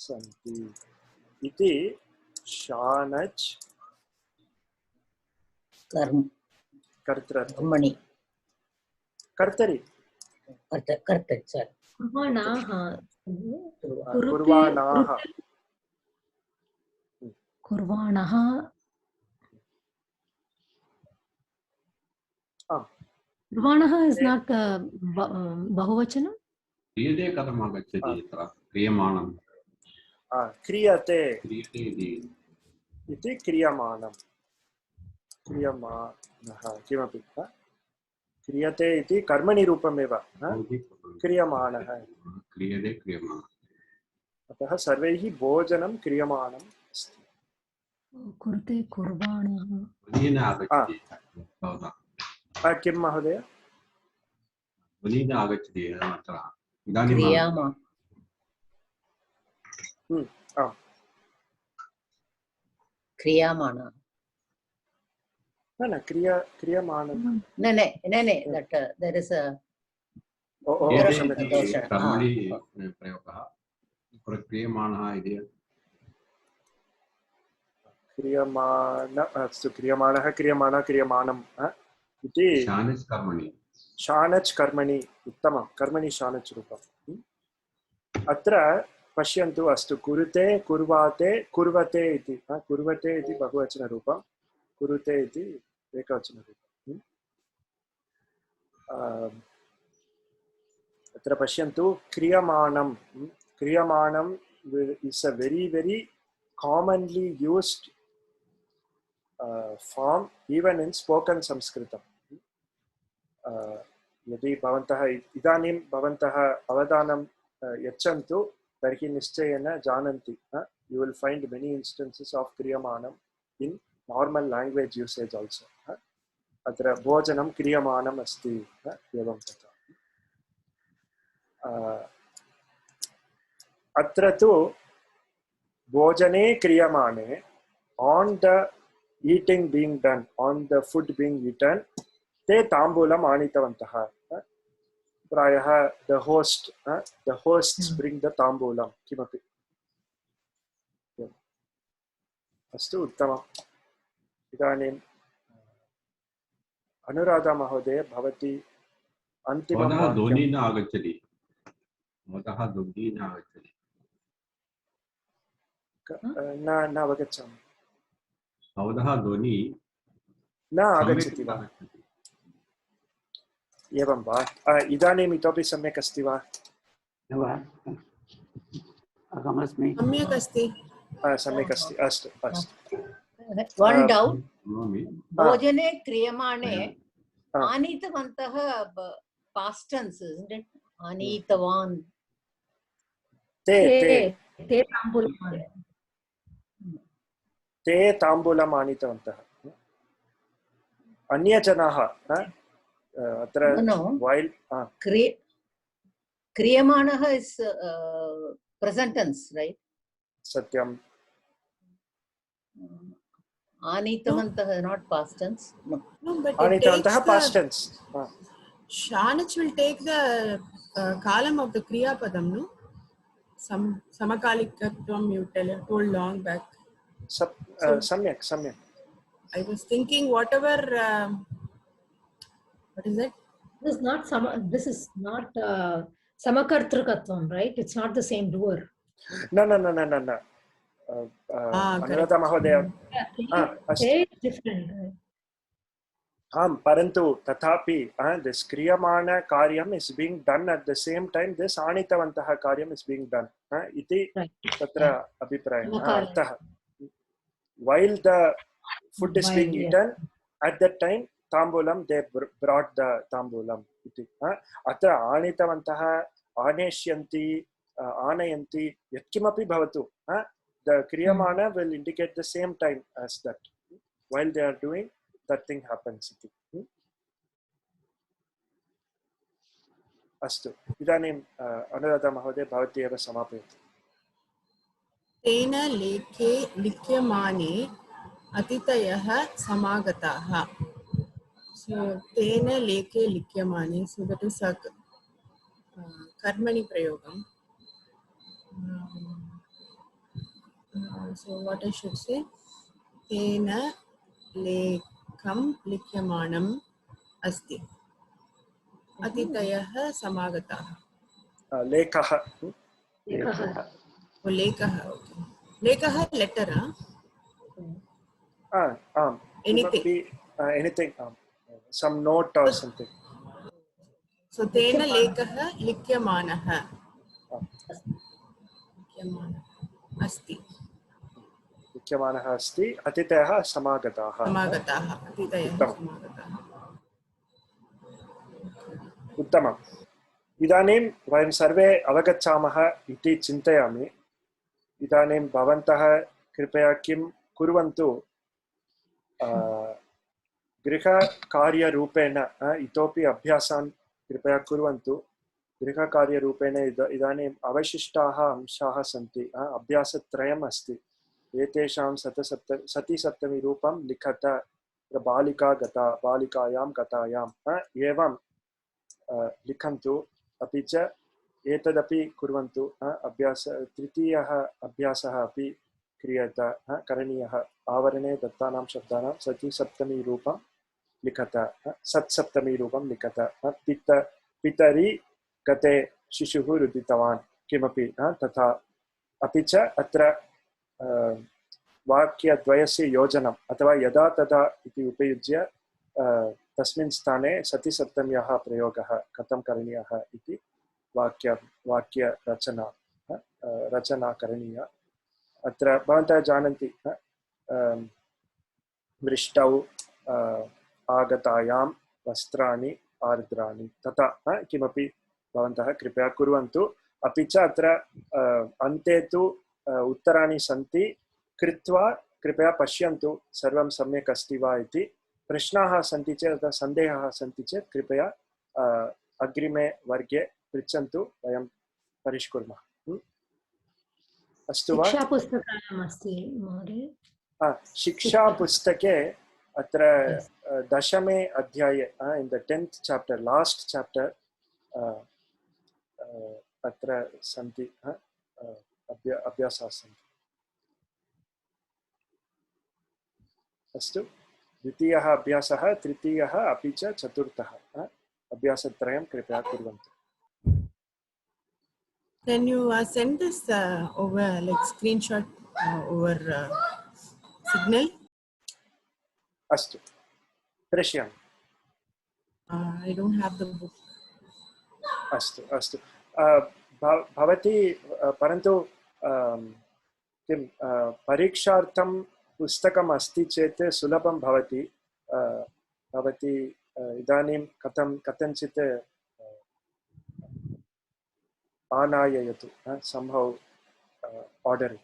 सन्ति इति शानच् कर्तरि कर्तरि कुर्वाणाः कुर्वाणाः कुर्वाणः कुर्वाणः इस् नाट् बहुवचनं क्रियते कथम् आगच्छति अत्र क्रियमाणं क्रियते क्रियते इति क्रियमाणं क्रियमाणः किमपि क्रियते इति कर्मणि रूपमेव क्रियमाणः क्रियते क्रियमाणः अतः सर्वैः भोजनं क्रियमाणम् अस्ति कुरुते कुर्वाणः ध्वनिः आगच्छति भवता किं महोदय ध्वनिः आगच्छति अत्र इदानीं क्रियामाणः न क्रियमाणं न that there is a कर्मणि प्रयोगः क्रियमाणः इति अस्तु क्रियमाणः क्रियमाणः क्रियमाणम् इति शानच् कर्मणि उत्तमं कर्मणि शानच् रूपम् अत्र पश्यन्तु अस्तु कुरुते कुर्वाते कुर्वते इति कुर्वते इति बहुवचनरूपं कुरुते इति एकवचनरूपम् अत्र पश्यन्तु क्रियमाणं क्रियमाणं is a very commonly used form even in spoken Sanskritam. यदि भवन्तः इदानीं भवन्तः अवधानं यच्छन्तु तर्हि निश्चयेन जानन्ति you will find many instances of क्रियमाणं in normal language usage also. अत्र भोजनं क्रियमाणम् अस्ति एवं तथा अत्र तु भोजने क्रियमाणे on the eating being done on the food being eaten ते ताम्बूलम् आनीतवन्तः प्रायः the hosts bring the ताम्बूलं किमपि अस्तु उत्तमम् इदानीं अनुराधा महोदय भवती अन्तिमं ध्वनिः न आगच्छति भवतः ध्वनिः न आगच्छति न अवगच्छामि भवतः ध्वनिः न आगच्छति वा एवं वा इदानीम् इतोपि सम्यक् अस्ति वा अहमस्मि सम्यक् अस्ति सम्यक् अस्ति अस्तु अस्तु one doubt भोजने क्रियमाणे आनीतवन्तः past tense isn't it आनीतवान् ते ताम्बूलम् ताम्बूलम् आनीतवन्तः अन्यजनाः अत्र while क्रियमाणः is present tense right सत्यं आनीतवन्तः not past tense no but आनीतवन्तः past tense Shanach will take the column of the kriya padam no samakalikatvam you told long back सम्यक् I was thinking whatever what is it this is not samakartrukatvam right it's not the same doer no Anuradha महोदय different आम परंतु तथापि this क्रियमाण कार्यम is being done at the same time this आनीतवन्तः कार्यम is being done इति Right. तत्र अभिप्रायः Nakaram. अर्थः while the food is being While, yes. eaten at that time tambulam they brought the tambulam iti अत्र आनीतवन्तः आनेष्यन्ति आनयन्ति यत्किमपि भवतु the kriyamana will indicate the same time as that while they are doing that thing happens iti अस्तु इदानीं अनुराधा महोदय भवती एव समापयतु तेन लेखे लिख्यमाने अतिथयः समागताः. So तेन लेखे लिख्यमाने, so that is a कर्मणि प्रयोगम. So what I should say, तेन लेखं लिख्यमानम् अस्ति. अतिथयः समागताः. लेखः लेखः, लेखः लेटर. आम् anything some note or something. So तेन लेखः लिख्यमानः अस्ति. लिख्यमानः अस्ति अतिथयः समागताः अतिथयः समागताः. उत्तमम् इदानीं वयं सर्वे अवगच्छामः इति चिन्तयामि इदानीं भवन्तः कृपया किं कुर्वन्तु गृहकार्यरूपेण इतोपि अभ्यासान् कृपया कुर्वन्तु गृहकार्यरूपेण इदानीम् अवशिष्टाः अंशाः सन्ति अभ्यासत्रयम् अस्ति एतेषां सतिसप्तमी रूपं लिखत बालिका गता बालिकायां गतायाम् एवं लिखन्तु अपि च एतदपि कुर्वन्तु तृतीयः अभ्यासः अपि क्रियत करणीयः आवरणे दत्तानां शब्दानां सतिसप्तमी रूपं लिखत सत्सप्तमी रूपं लिखत पितरि गते शिशुः रुदितवान् किमपि तथा अपि च अत्र वाक्यद्वयस्य योजनम् अथवा यदा तदा इति उपयुज्य तस्मिन् स्थाने सतिसप्तम्याः प्रयोगः कथं करणीयः इति वाक्यरचना रचना करणीया अत्र भवन्तः जानन्ति वृष्टौ आगतायां वस्त्राणि आर्द्राणि तथा किमपि भवन्तः कृपया कुर्वन्तु अपि च अत्र अन्ते तु उत्तराणि सन्ति कृत्वा कृपया पश्यन्तु सर्वं सम्यक् अस्ति वा इति प्रश्नाः सन्ति चेत् सन्देहाः सन्ति चेत् कृपया अग्रिमे वर्गे पृच्छन्तु वयं परिष्कुर्मः अस्तु वा शिक्षापुस्तकानाम् अस्ति महोदय शिक्षापुस्तके अत्र दशमे अध्याये in the 10th chapter last chapter अत्र सन्ति अभ्यासाः सन्ति अस्तु द्वितीयः अभ्यासः तृतीयः अपि च चतुर्थः अभ्यासत्रयं कृपया कुर्वन्तु Can you send this over like screenshot over Signal? अस्तु प्रेषयामि I don't have the book. अस्तु अस्तु भवती परन्तु किं परीक्षार्थं पुस्तकम् अस्ति चेत् सुलभं भवति भवती इदानीं कथञ्चित् आनाययतु somehow order it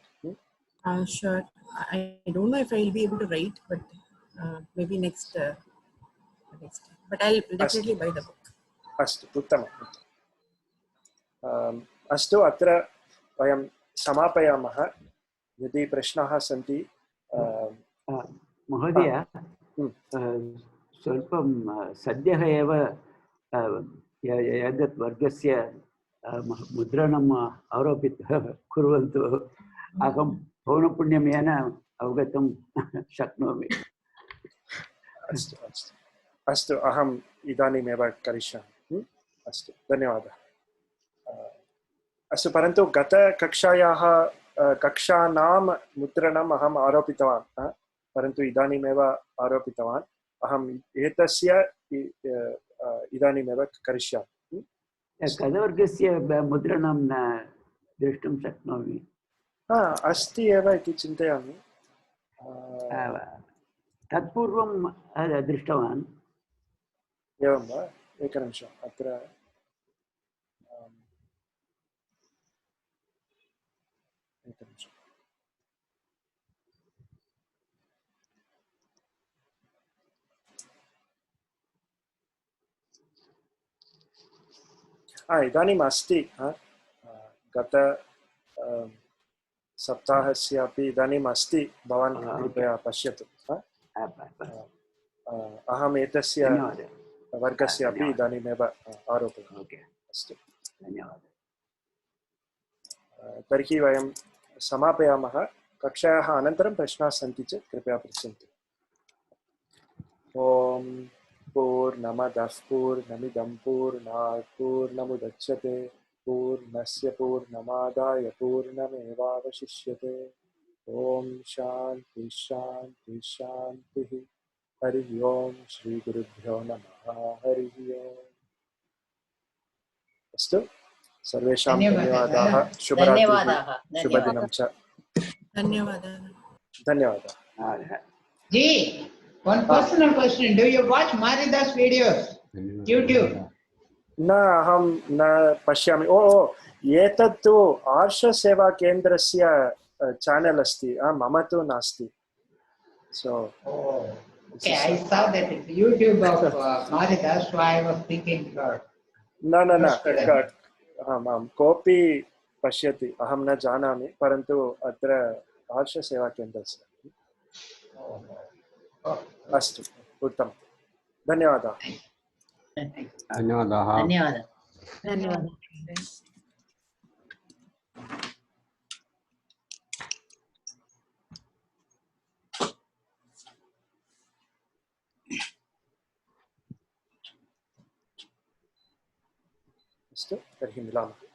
Sure. I don't know if I'll be able to write, but maybe next. But I'll definitely buy the book. अस्तु उत्तमम् अस्तु अत्र वयं समापयामः यदि प्रश्नाः सन्ति महोदय स्वल्पं सद्यः एव एतत् वर्गस्य मुद्रणम् आरोपितः कुर्वन्तु अहं पौनपुण्यमेन अवगतं शक्नोमि अस्तु अस्तु अस्तु अहम् इदानीमेव करिष्यामि अस्तु धन्यवादः अस्तु परन्तु गतकक्षायाः कक्षानां मुद्रणम् अहम् आरोपितवान् परन्तु इदानीमेव आरोपितवान् अहम् एतस्य इदानीमेव करिष्यामि। कदवर्गस्य मुद्रणं न द्रष्टुं शक्नोमि। अस्ति एव इति चिन्तयामि। तत्पूर्वं दृष्टवान्। एवं वा? एकनिमिषम् अत्र एकनिमिषम्। इदानीम् अस्ति गत सप्ताहस्यापि इदानीम् अस्ति। भवान् कृपया पश्यतु। अहम् एतस्य वर्गस्य अपि इदानीमेव आरोपयामि। अस्तु, धन्यवादः। तर्हि वयं समापयामः। कक्षायाः अनन्तरं प्रश्नाः सन्ति चेत् कृपया पृच्छन्तु। ॐ पूर्णमदः पूर्णमिदं पूर्णात् पूर्णमुदच्यते पूर्णस्य पूर्णमादाय पूर्णमेवावशिष्यते। ॐ शान्ति शान्ति शान्तिः। हरिः ओम श्री गुरुभ्यो नमः। हरिः ओम। अस्तु, सर्वेषां धन्यवादाः। शुभरात्रिः, शुभदिनं च। धन्यवादाः। धन्यवादाः। जी, one personal question. Do you watch Maridas videos? YouTube? न, अहं न पश्यामि। एतत्तु आर्षसेवाकेन्द्रस्य चैनल अस्ति, मम तु नास्ति। So, okay, I saw that it's YouTube of Maridas, so I was thinking. न आम् कोऽपि पश्यति, अहं न जानामि, परन्तु अत्र आर्षसेवाकेन्द्रस्य। अस्तु, उत्तमं। धन्यवादाः। धन्यवादाः। धन्यवादः। अस्तु, तर्हि मिलामः।